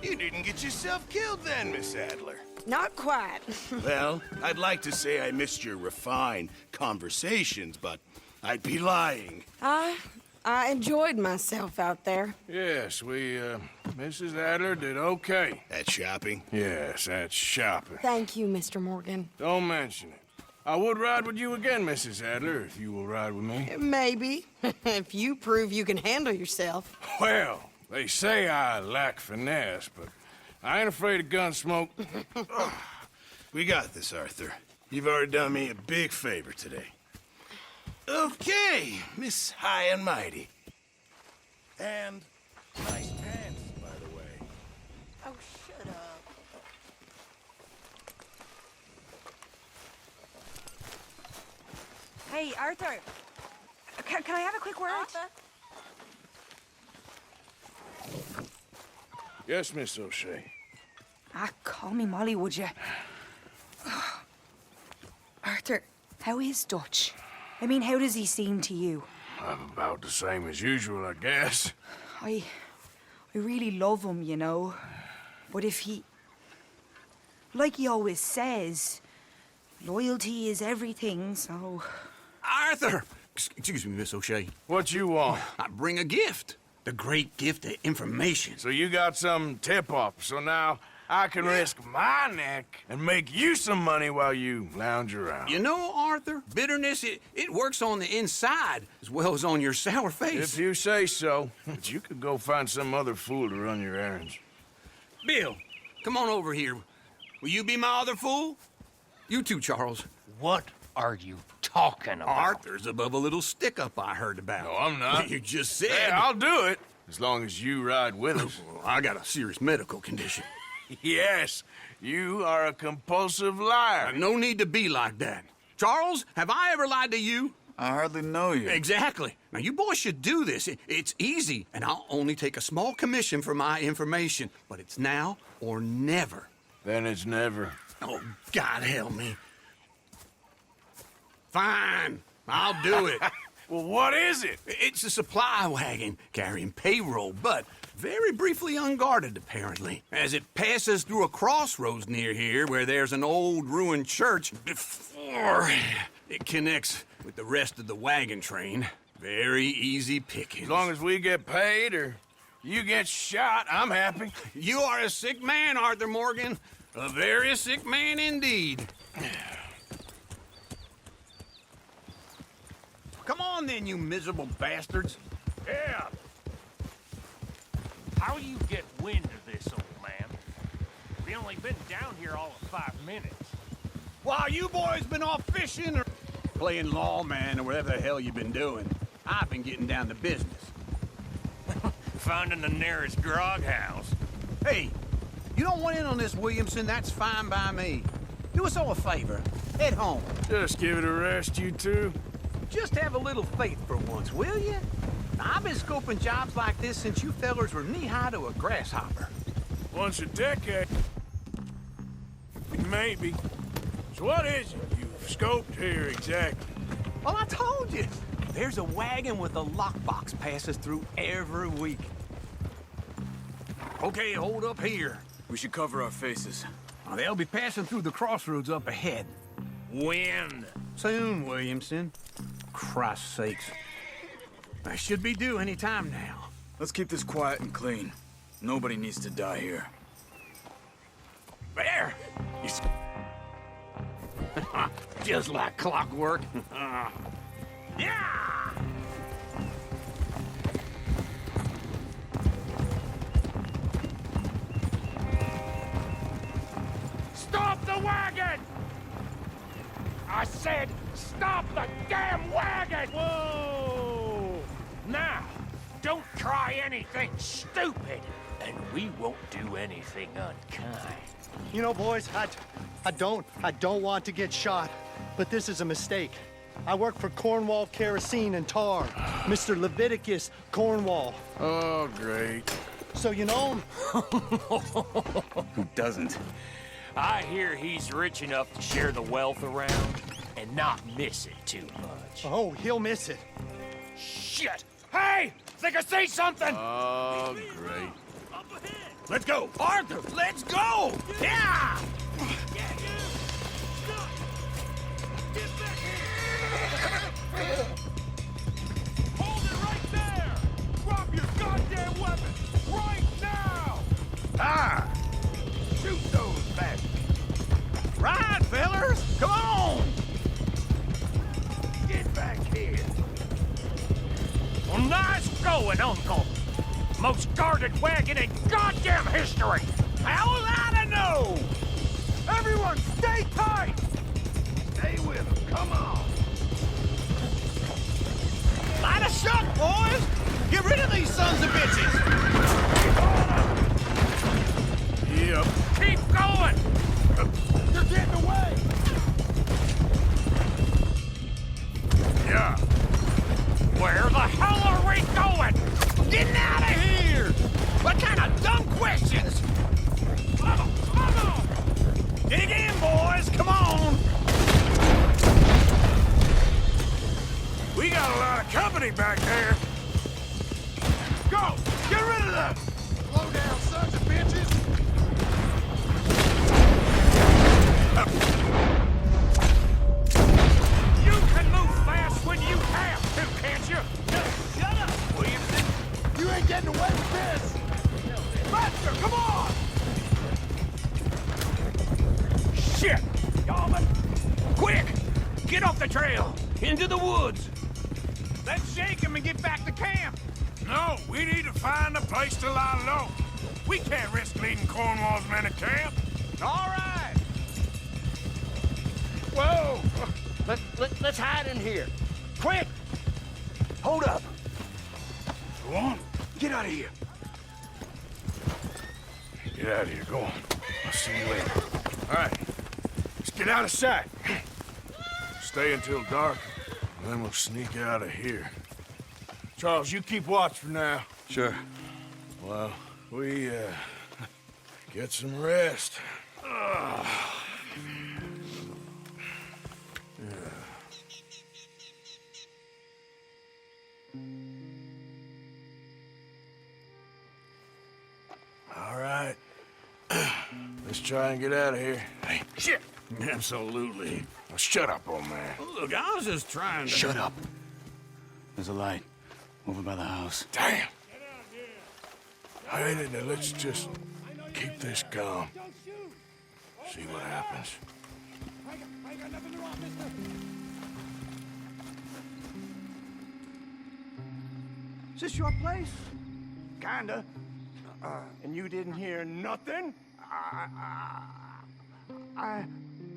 You didn't get yourself killed then, Miss Adler. Not quite. Well, I'd like to say I missed your refined conversations, but I'd be lying. I enjoyed myself out there. Yes, Mrs. Adler did okay. At shopping? Yes, at shopping. Thank you, Mr. Morgan. Don't mention it. I would ride with you again, Mrs. Adler, if you will ride with me. Maybe. If you prove you can handle yourself. Well, they say I lack finesse, but I ain't afraid of gun smoke. We got this, Arthur. You've already done me a big favor today. Okay, Miss High and Mighty. And nice pants, by the way. Oh, shut up. Hey, Arthur. Can I have a quick word? Arthur? Yes, Miss O'Shea. Call me Molly, would you? Arthur, how is Dutch? I mean, how does he seem to you? I'm about the same as usual, I guess. I really love him, you know. But if he... Like he always says, loyalty is everything, so... Arthur! Excuse me, Miss O'Shea. What you want? I bring a gift. The great gift of information. So you got some tip-off, so now I can risk my neck and make you some money while you lounge around. You know, Arthur, bitterness, it works on the inside as well as on your sour face. If you say so. But you could go find some other fool to run your errands. Bill, come on over here. Will you be my other fool? You too, Charles. What are you talking about? Arthur's above a little stick-up I heard about. No, I'm not. You just said... Hey, I'll do it, as long as you ride with us. I got a serious medical condition. Yes, you are a compulsive liar. No need to be like that. Charles, have I ever lied to you? I hardly know you. Exactly. Now, you boys should do this. It's easy, and I'll only take a small commission for my information. But it's now or never. Then it's never. Oh, God help me. Fine. I'll do it. Well, what is it? It's a supply wagon carrying payroll, but very briefly unguarded, apparently. As it passes through a crossroads near here where there's an old ruined church before it connects with the rest of the wagon train. Very easy pickings. As long as we get paid or you get shot, I'm happy. You are a sick man, Arthur Morgan. A very sick man indeed. on then, you miserable bastards. Yeah. How you get wind of this, old man? We only been down here all of 5 minutes. While you boys been off fishing or playing lawman or whatever the hell you've been doing, I've been getting down to business. Finding the nearest grog house. Hey, you don't want in on this, Williamson, that's fine by me. Do us all a favor. Head home. Just give it a rest, you two. Just have a little faith for once, will you? Now, I've been scoping jobs like this since you fellers were knee-high to a grasshopper. Once a decade. Maybe. So what is it you've scoped here exactly? Well, I told you. There's a wagon with a lockbox passes through every week. Okay, hold up here. We should cover our faces. Now, they'll be passing through the crossroads up ahead. When? Soon, Williamson. Christ's sakes. I should be due any time now. Let's keep this quiet and clean. Nobody needs to die here. There! Just like clockwork. Yeah! Stop the wagon! I said, stop the damn wagon! Whoa! Now, don't try anything stupid, and we won't do anything unkind. You know, boys, I don't want to get shot, but this is a mistake. I work for Cornwall Kerosene and Tar, Mr. Leviticus Cornwall. Oh, great. So you know him? Who doesn't? I hear he's rich enough to share the wealth around and not miss it too much. Oh, he'll miss it. Shit! Hey! Think I say something? Oh, great. Let's go! Arthur, let's go! Yeah! Hold it right there! Drop your goddamn weapon! Right now! Ah! Shoot those bastards! Right, fellers! Come on! Get back here! Well, nice going, Uncle! Most guarded wagon in goddamn history! How was I to know? Everyone, stay tight! Stay with them, come on! Light a shot, boys! Get rid of these sons of bitches! Yep. Keep going! You're getting away! Yeah. Where the hell are we going? Getting out of here! What kind of dumb questions? Come on! Dig in, boys! Come on! We got a lot of company back there. Go! Get rid of them! Slow down, sons of bitches! You can move fast when you have to, can't you? Just shut up, Williamson! You ain't getting away with this! Faster, come on! Shit! Yarmouth! Quick! Get off the trail! Into the woods! Let's shake him and get back to camp! No, we need to find a place to lie low. We can't risk leading Cornwall's men to camp. All right! Whoa! Let's hide in here. Quick! Hold up! Go on. Get out of here! Get out of here. Go on. I'll see you later. All right. Let's get out of sight. Stay until dark, and then we'll sneak out of here. Charles, you keep watch for now. Sure. Well, we, get some rest. All right. Let's try and get out of here. Hey, shit! Absolutely. Now shut up, old man. Look, I was just trying to... Shut up. There's a light over by the house. Damn! All right, now let's just keep this calm. See what happens. Is this your place? Kinda. And you didn't hear nothing?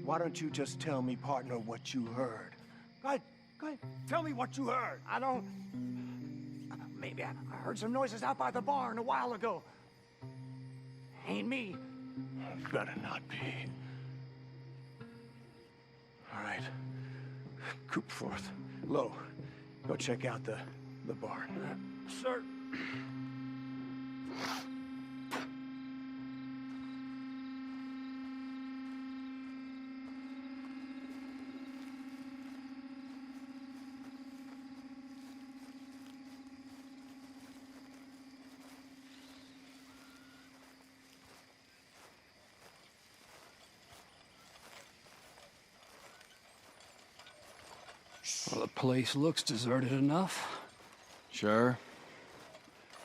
Why don't you just tell me, partner, what you heard? Go ahead. Tell me what you heard. I don't... Maybe I heard some noises out by the barn a while ago. Ain't me. Better not be. All right. Coop forth. Lo, go check out the barn. Sir. Well, the place looks deserted enough. Sure.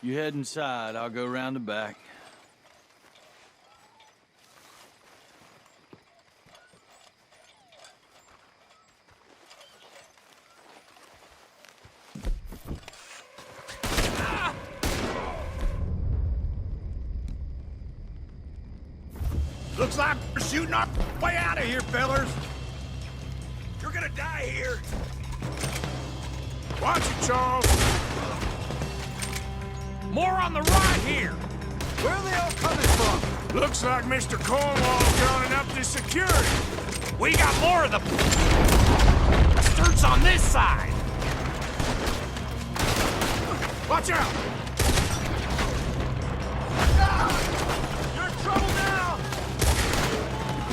You head inside, I'll go round the back. Looks like we're shooting our way out of here, fellas. You're gonna die here. Watch it, Charles. More on the right here. Where are they all coming from? Looks like Mr. Cornwall's gunning up this security. We got more of the bastards on this side. Watch out! You're in trouble now.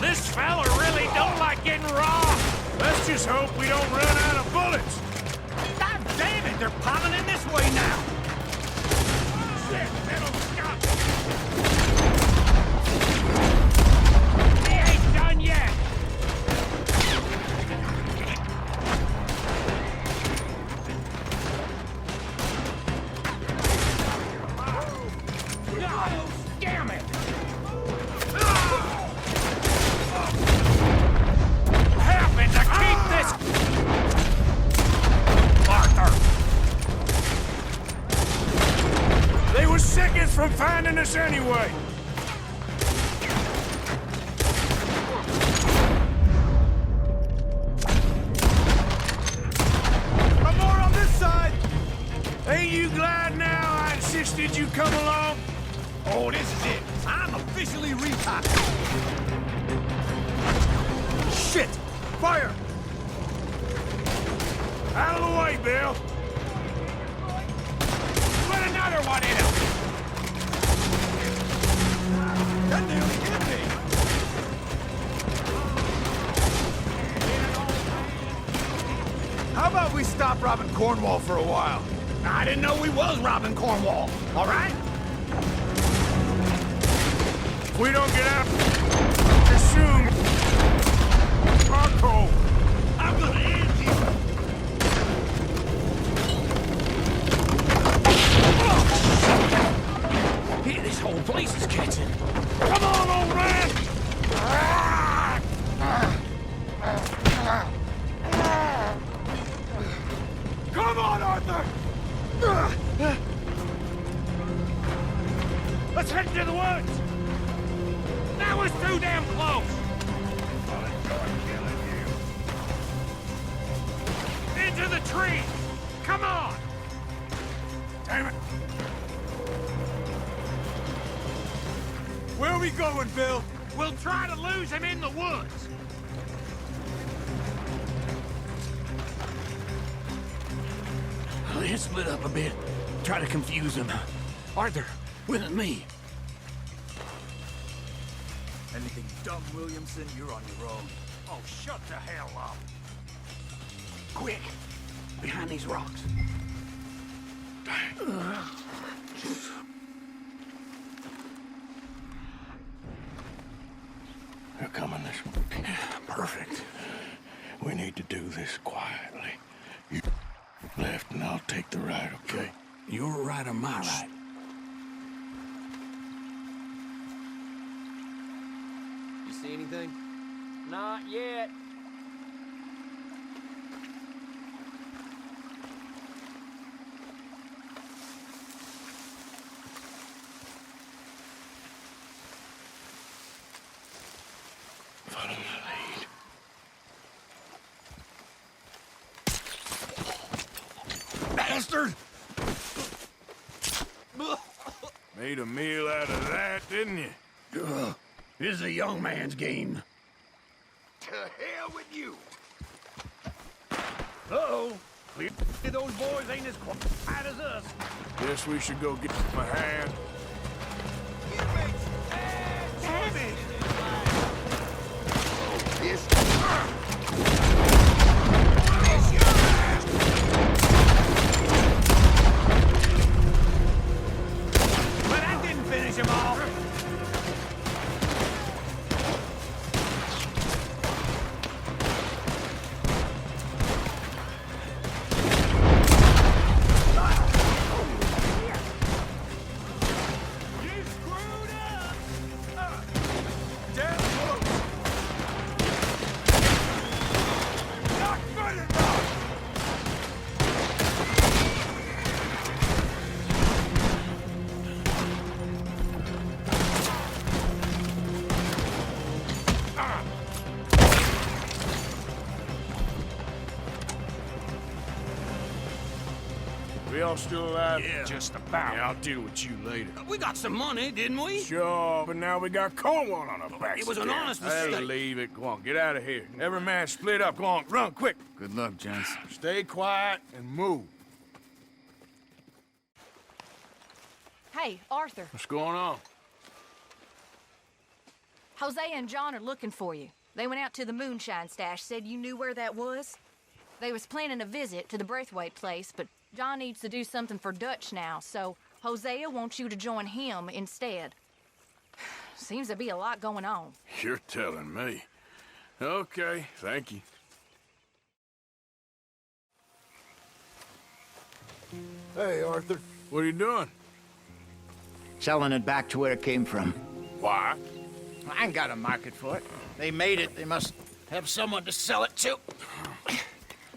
This fella really don't like getting raw. Let's just hope we don't run out of bullets. God damn it, they're piling in this way now. Shit, it'll stop. He ain't done yet. No, damn it. Helping to keep this. Arthur. They were seconds from finding us anyway. Some more on this side. Ain't you glad now I insisted you come along? Oh, this is it. I'm officially retired. Shit! Fire! Out of the way, Bill. Put another one in him. That nearly hit me. How about we stop robbing Cornwall for a while? I didn't know we was robbing Cornwall. All right? If we don't get out soon, Marco, I'm gonna end you. Here, this whole place is catching. Come on, old man! Come on, Arthur! Let's head to the woods. Now it's too damn close. Into the tree. Come on. Damn it! Where are we going, Bill? We'll try to lose him in the woods. Let's split up a bit. Try to confuse him. Arthur, with me. Anything dumb, Williamson, you're on your own. Oh, shut the hell up. Quick, behind these rocks. They're coming this way. Perfect. We need to do this quietly. You left and I'll take the right, okay? Your right or my right? You see anything? Not yet. bastard! Made a meal out of that, didn't you? This is a young man's game. To hell with you. Uh-oh. Those boys ain't as quiet as us. Guess we should go get a hand. But that didn't finish him off. We all still alive? Yeah. Just about. Yeah, I'll deal with you later. We got some money, didn't we? Sure, but now we got Cornwall on our backs. It was an again. honest Hey, mistake. leave it. Go on, get out of here. Every man split up. Go on, run, quick. Good luck, gents. Stay quiet and move. Hey, Arthur. What's going on? Jose and John are looking for you. They went out to the moonshine stash, said you knew where that was. They was planning a visit to the Braithwaite place, but John needs to do something for Dutch now, so Hosea wants you to join him instead. Seems to be a lot going on. You're telling me. Okay, thank you. Hey, Arthur. What are you doing? Selling it back to where it came from. Why? I ain't got a market for it. They made it. They must have someone to sell it to.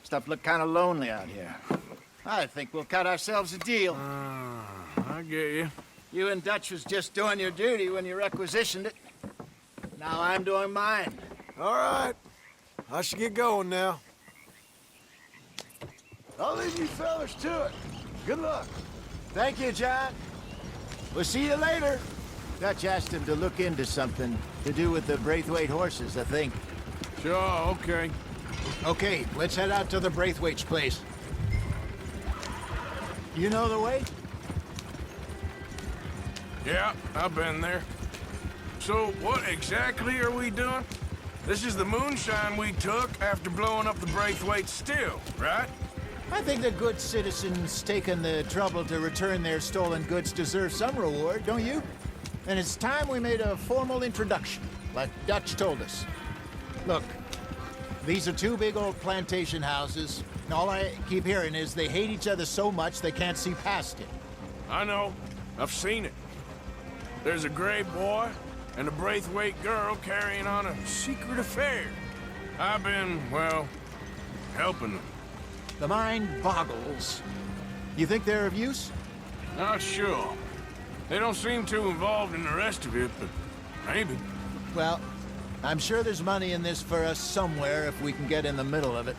Stuff look kind of lonely out here. I think we'll cut ourselves a deal. I get you. You and Dutch was just doing your duty when you requisitioned it. Now I'm doing mine. All right. I should get going now. I'll leave you fellas to it. Good luck. Thank you, John. We'll see you later. Dutch asked him to look into something to do with the Braithwaite horses, I think. Sure, okay. Okay, let's head out to the Braithwaite's place. You know the way? Yeah, I've been there. So what exactly are we doing? This is the moonshine we took after blowing up the Braithwaite still, right? I think the good citizens taking the trouble to return their stolen goods deserve some reward, don't you? And it's time we made a formal introduction, like Dutch told us. Look, these are two big old plantation houses, and all I keep hearing is they hate each other so much they can't see past it. I know. I've seen it. There's a gray boy and a Braithwaite girl carrying on a secret affair. I've been, well, helping them. The mind boggles. You think they're of use? Not sure. They don't seem too involved in the rest of it, but maybe. Well, I'm sure there's money in this for us somewhere if we can get in the middle of it.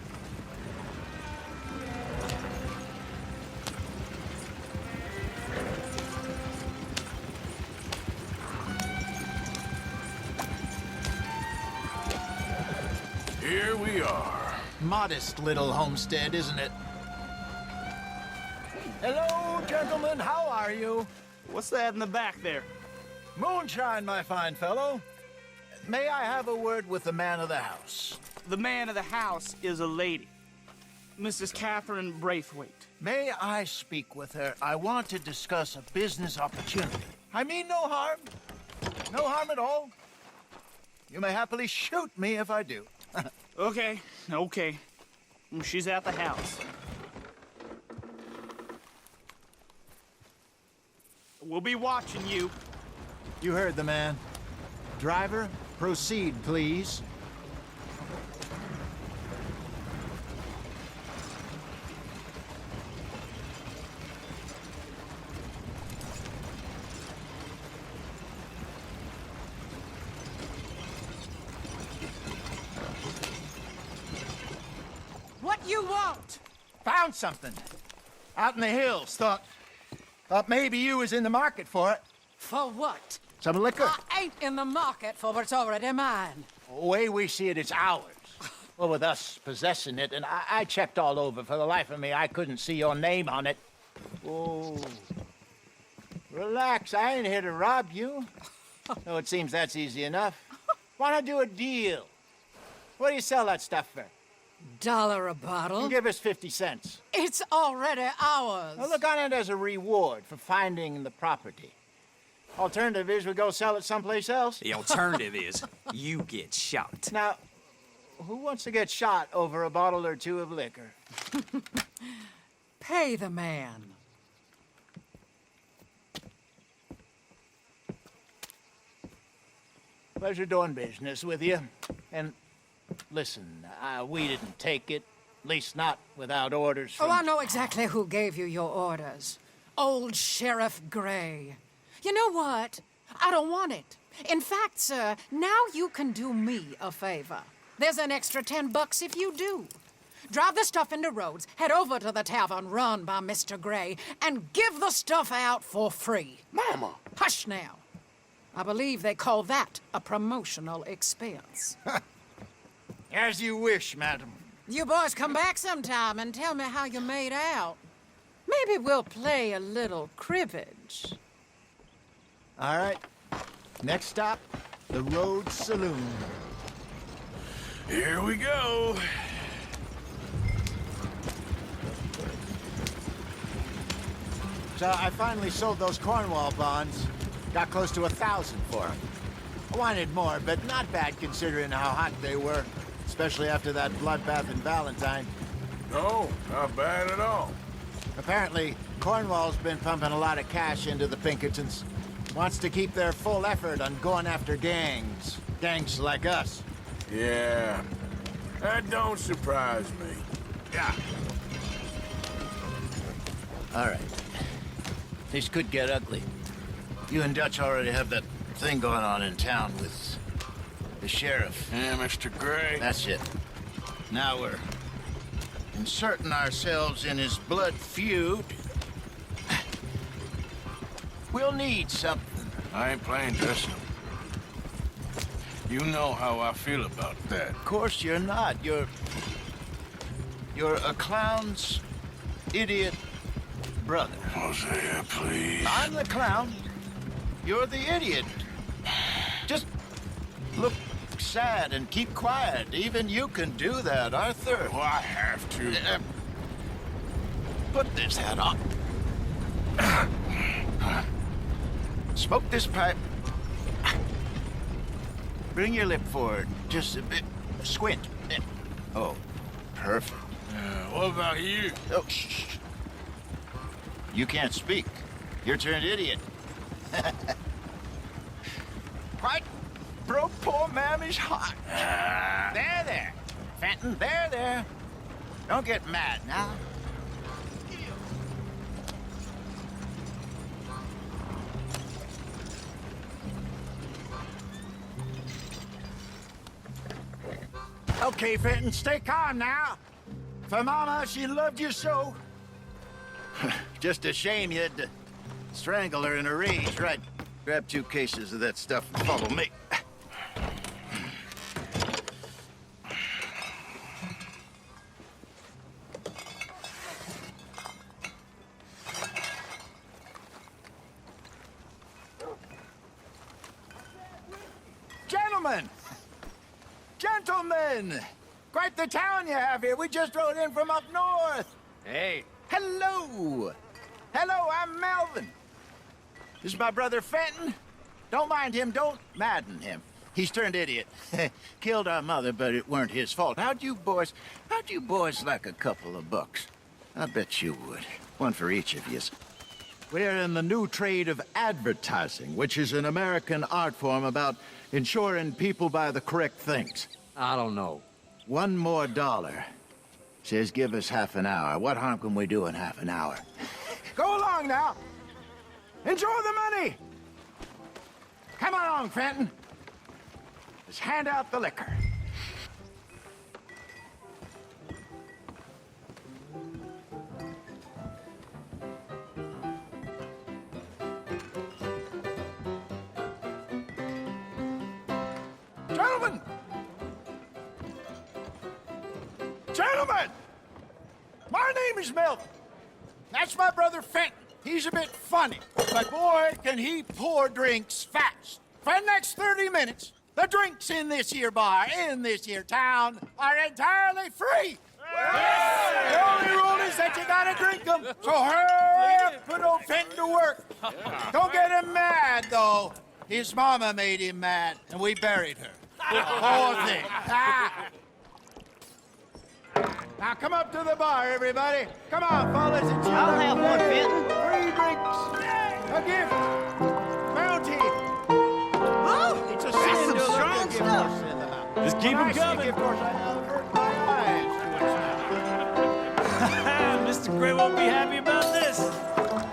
Here we are. Modest little homestead, isn't it? Hello, gentlemen. How are you? What's that in the back there? Moonshine, my fine fellow. May I have a word with the man of the house? The man of the house is a lady. Mrs. Catherine Braithwaite. May I speak with her? I want to discuss a business opportunity. I mean no harm. No harm at all. You may happily shoot me if I do. Okay. She's at the house. We'll be watching you. You heard the man. Driver, proceed, please. What you want? Found something. Out in the hills. Thought maybe you was in the market for it. For what? Some liquor. I ain't in the market for what's already mine. The way we see it, it's ours. Well, with us possessing it, and I checked all over. For the life of me, I couldn't see your name on it. Oh. Relax, I ain't here to rob you. Oh, it seems that's easy enough. Why not do a deal? What do you sell that stuff for? $1 a bottle? You give us 50 cents. It's already ours. Well, look on it as a reward for finding the property. Alternative is we go sell it someplace else. The alternative is you get shot. Now, who wants to get shot over a bottle or two of liquor? Pay the man. Pleasure doing business with you. And listen, we didn't take it. At least not without orders from... Oh, I know exactly who gave you your orders. Old Sheriff Gray. You know what? I don't want it. In fact, sir, now you can do me a favor. There's an extra $10 if you do. Drive the stuff into Rhodes, head over to the tavern run by Mr. Gray, and give the stuff out for free. Mama! Hush now. I believe they call that a promotional expense. As you wish, madam. You boys come back sometime and tell me how you made out. Maybe we'll play a little cribbage. All right. Next stop, the Rhodes Saloon. Here we go. So I finally sold those Cornwall bonds. Got close to 1,000 for them. I wanted more, but not bad considering how hot they were, especially after that bloodbath in Valentine. No, not bad at all. Apparently, Cornwall's been pumping a lot of cash into the Pinkertons. Wants to keep their full effort on going after gangs. Gangs like us. Yeah, that don't surprise me. Yeah. All right. This could get ugly. You and Dutch already have that thing going on in town with the sheriff. Yeah, Mr. Gray. That's it. Now we're inserting ourselves in his blood feud. We'll need something. I ain't playing dress up. You know how I feel about that. Of course you're not. You're a clown's idiot brother. Hosea, please. I'm the clown. You're the idiot. Just look sad and keep quiet. Even you can do that, Arthur. Well, I have to. Put this hat on. Smoke this pipe. Bring your lip forward just a bit. Squint. Oh, perfect. What about you? Oh, shh. You can't speak. You're turned idiot. Right? Broke poor Mammy's heart. There. Fenton, there. Don't get mad now. Okay, Fenton, stay calm now. For Mama, she loved you so. Just a shame you had to strangle her in a rage, right? Grab 2 cases of that stuff and follow me. Gentlemen! Quite the town you have here. We just rode in from up north. Hey. Hello. Hello, I'm Melvin. This is my brother Fenton. Don't mind him. Don't madden him. He's turned idiot. Killed our mother, but it weren't his fault. How'd you boys like a couple of bucks? I bet you would. One for each of yous. We're in the new trade of advertising, which is an American art form about ensuring people buy the correct things. I don't know. $1 more. Says give us half an hour. What harm can we do in half an hour? Go along now. Enjoy the money. Come along, Fenton. Let's hand out the liquor. Gentlemen! Gentlemen! My name is Melvin. That's my brother Fenton. He's a bit funny, but boy, can he pour drinks fast. For the next 30 minutes, the drinks in this here bar, in this here town, are entirely free. The only rule is that you gotta drink them. So hurry up, put old Fenton to work. Don't get him mad, though. His mama made him mad, and we buried her. Poor thing. Now come up to the bar, everybody. Come on, fellas. It's your I'll have one, Fenton. Free drinks. A gift. Bounty. Oh, it's a that's sin some to look strong a gift stuff. horse in the mouth. Just keep 'em When I see a coming. gift horse, I avert my eyes to its Mr. Gray won't be happy about this.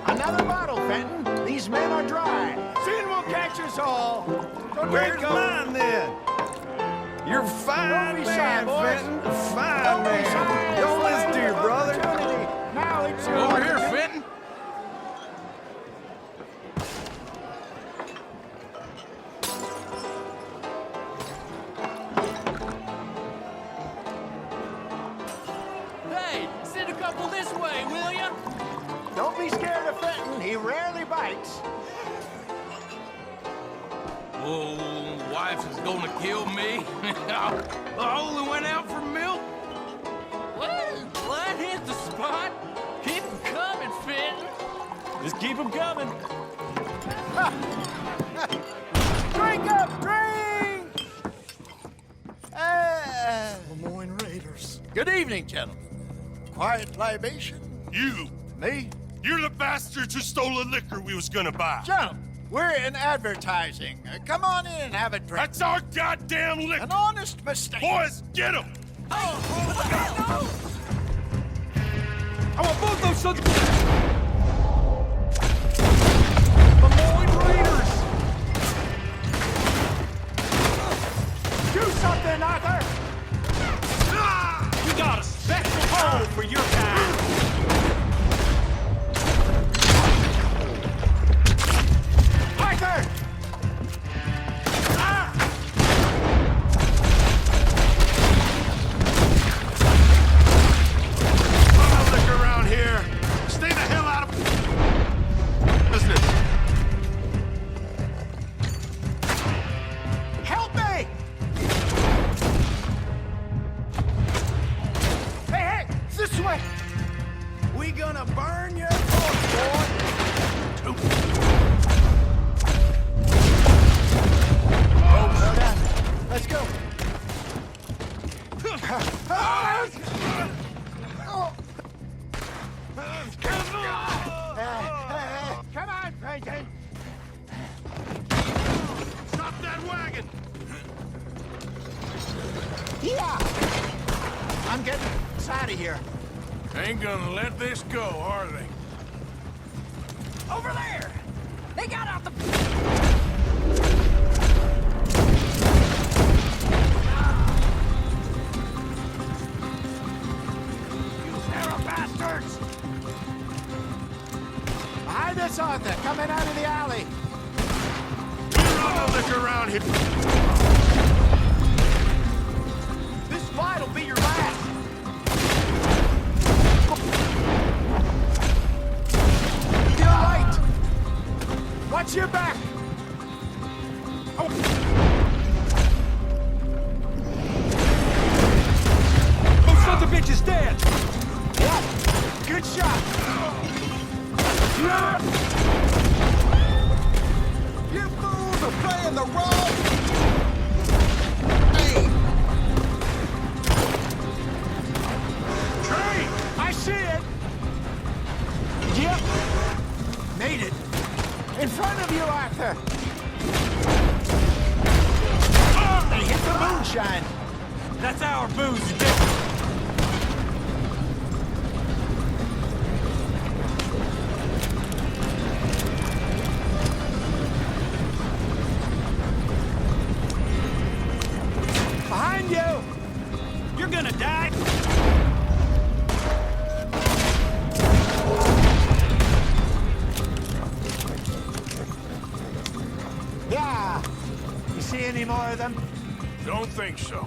Another bottle, Fenton. These men are dry. Sin will catch us all. So Where's drink 'em. mine, then? You're fine, Don't be man, shy, boys. Fenton. Fine, Don't be man. shy. Don't It's listen to your plenty of brother. opportunity. Now it's your Over here, opportunity. Fenton. Hey, send a couple this way, will ya? Don't be scared of Fenton. He rarely bites. Oh, wife is gonna kill me. I only went out for milk. What? Blood hit the spot. Keep 'em coming, Fenton. Just keep 'em coming. Drink up, drink! Lemoyne Raiders. Good evening, gentlemen. Quiet libation? You. Me? You're the bastards who stole the liquor we was gonna buy. Gentlemen, we're in advertising. Come on in and have a drink. That's our goddamn liquor. An honest mistake. Boys, get him! I want both those sons of... Lemoyne Raiders! Do something, Arthur! We got a special hole for your kind. Arthur! No liquor around here. Stay the hell out of business. Help me! Hey, this way! We gonna burn your boat, boy. Slow down. Let's go. Come on, Franklin. Stop that wagon! Yeah! I'm getting us out of here. Ain't gonna let this go, are they? Over there! They got out the... Bastards! Behind us, Arthur, coming out of the alley. We run no liquor around here. This fight'll be your last. You're right. Watch your back. Those sons of bitches dead! Yeah. Good shot. You fools are playing the wrong... Hey! Train! I see it. Yep. Made it. In front of you, Arthur. They hit the moonshine. That's our booze, you bitch. Behind you. You're gonna die. Yeah. You see any more of them? Don't think so.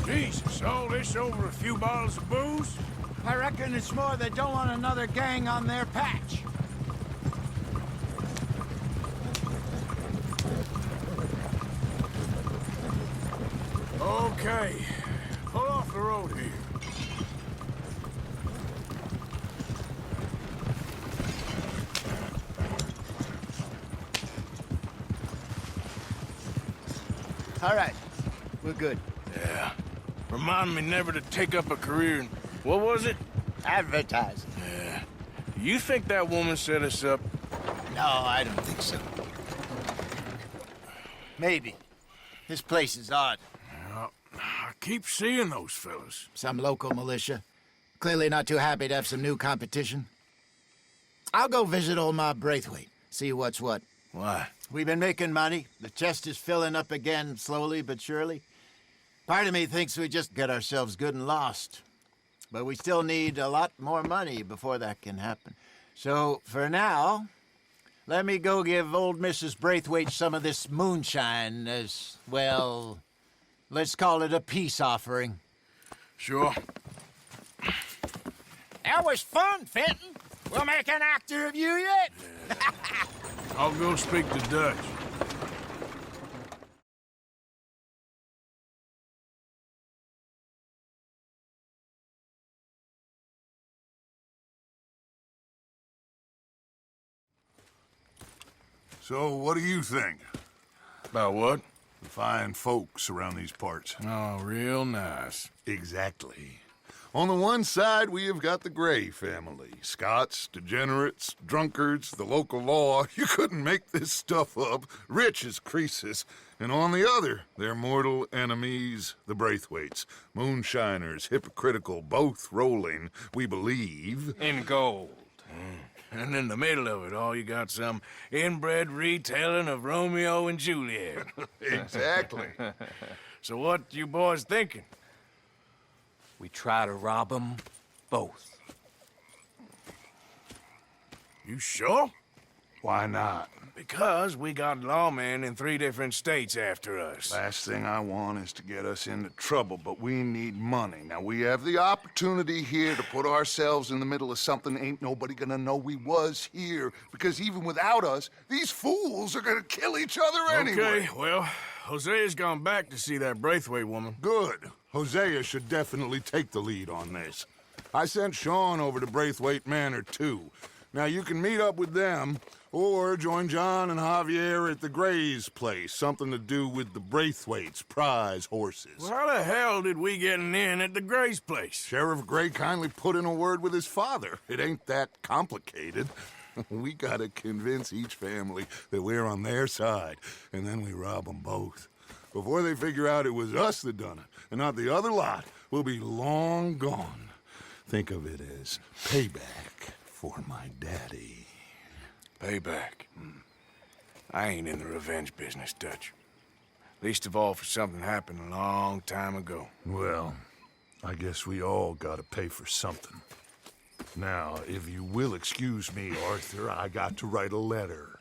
Jesus, all this over a few bottles of booze? I reckon it's more they don't want another gang on their patch. Okay, pull off the road here. All right, we're good. Yeah. Remind me never to take up a career in... What was it? Advertising. Yeah. You think that woman set us up? No, I don't think so. Maybe. This place is odd. Yeah, I keep seeing those fellas. Some local militia. Clearly not too happy to have some new competition. I'll go visit old Ma Braithwaite, see what's what. Why? We've been making money. The chest is filling up again, slowly but surely. Part of me thinks we just get ourselves good and lost. But we still need a lot more money before that can happen. So, for now, let me go give old Mrs. Braithwaite some of this moonshine as, well, let's call it a peace offering. Sure. That was fun, Fenton. We'll make an actor of you yet. I'll go speak to Dutch. So, what do you think? About what? The fine folks around these parts. Oh, real nice. Exactly. On the one side, we have got the Gray family. Scots, degenerates, drunkards, the local law. You couldn't make this stuff up. Rich as Croesus. And on the other, their mortal enemies, the Braithwaites. Moonshiners, hypocritical, both rolling, we believe, in gold. And in the middle of it all, you got some inbred retelling of Romeo and Juliet. Exactly. So what you boys thinking? We try to rob them both. You sure? Why not? Because we got lawmen in 3 different states after us. Last thing I want is to get us into trouble, but we need money. Now, we have the opportunity here to put ourselves in the middle of something ain't nobody gonna know we was here, because even without us, these fools are gonna kill each other anyway. Okay, well, Hosea's gone back to see that Braithwaite woman. Good. Hosea should definitely take the lead on this. I sent Sean over to Braithwaite Manor, too. Now, you can meet up with them, or join John and Javier at the Gray's place. Something to do with the Braithwaite's prize horses. Well, how the hell did we get in at the Gray's place? Sheriff Gray kindly put in a word with his father. It ain't that complicated. We gotta convince each family that we're on their side, and then we rob them both. Before they figure out it was us that done it, and not the other lot, we'll be long gone. Think of it as payback for my daddy. Payback? I ain't in the revenge business, Dutch. Least of all for something happened a long time ago. Well, I guess we all gotta pay for something. Now, if you will excuse me, Arthur, I got to write a letter.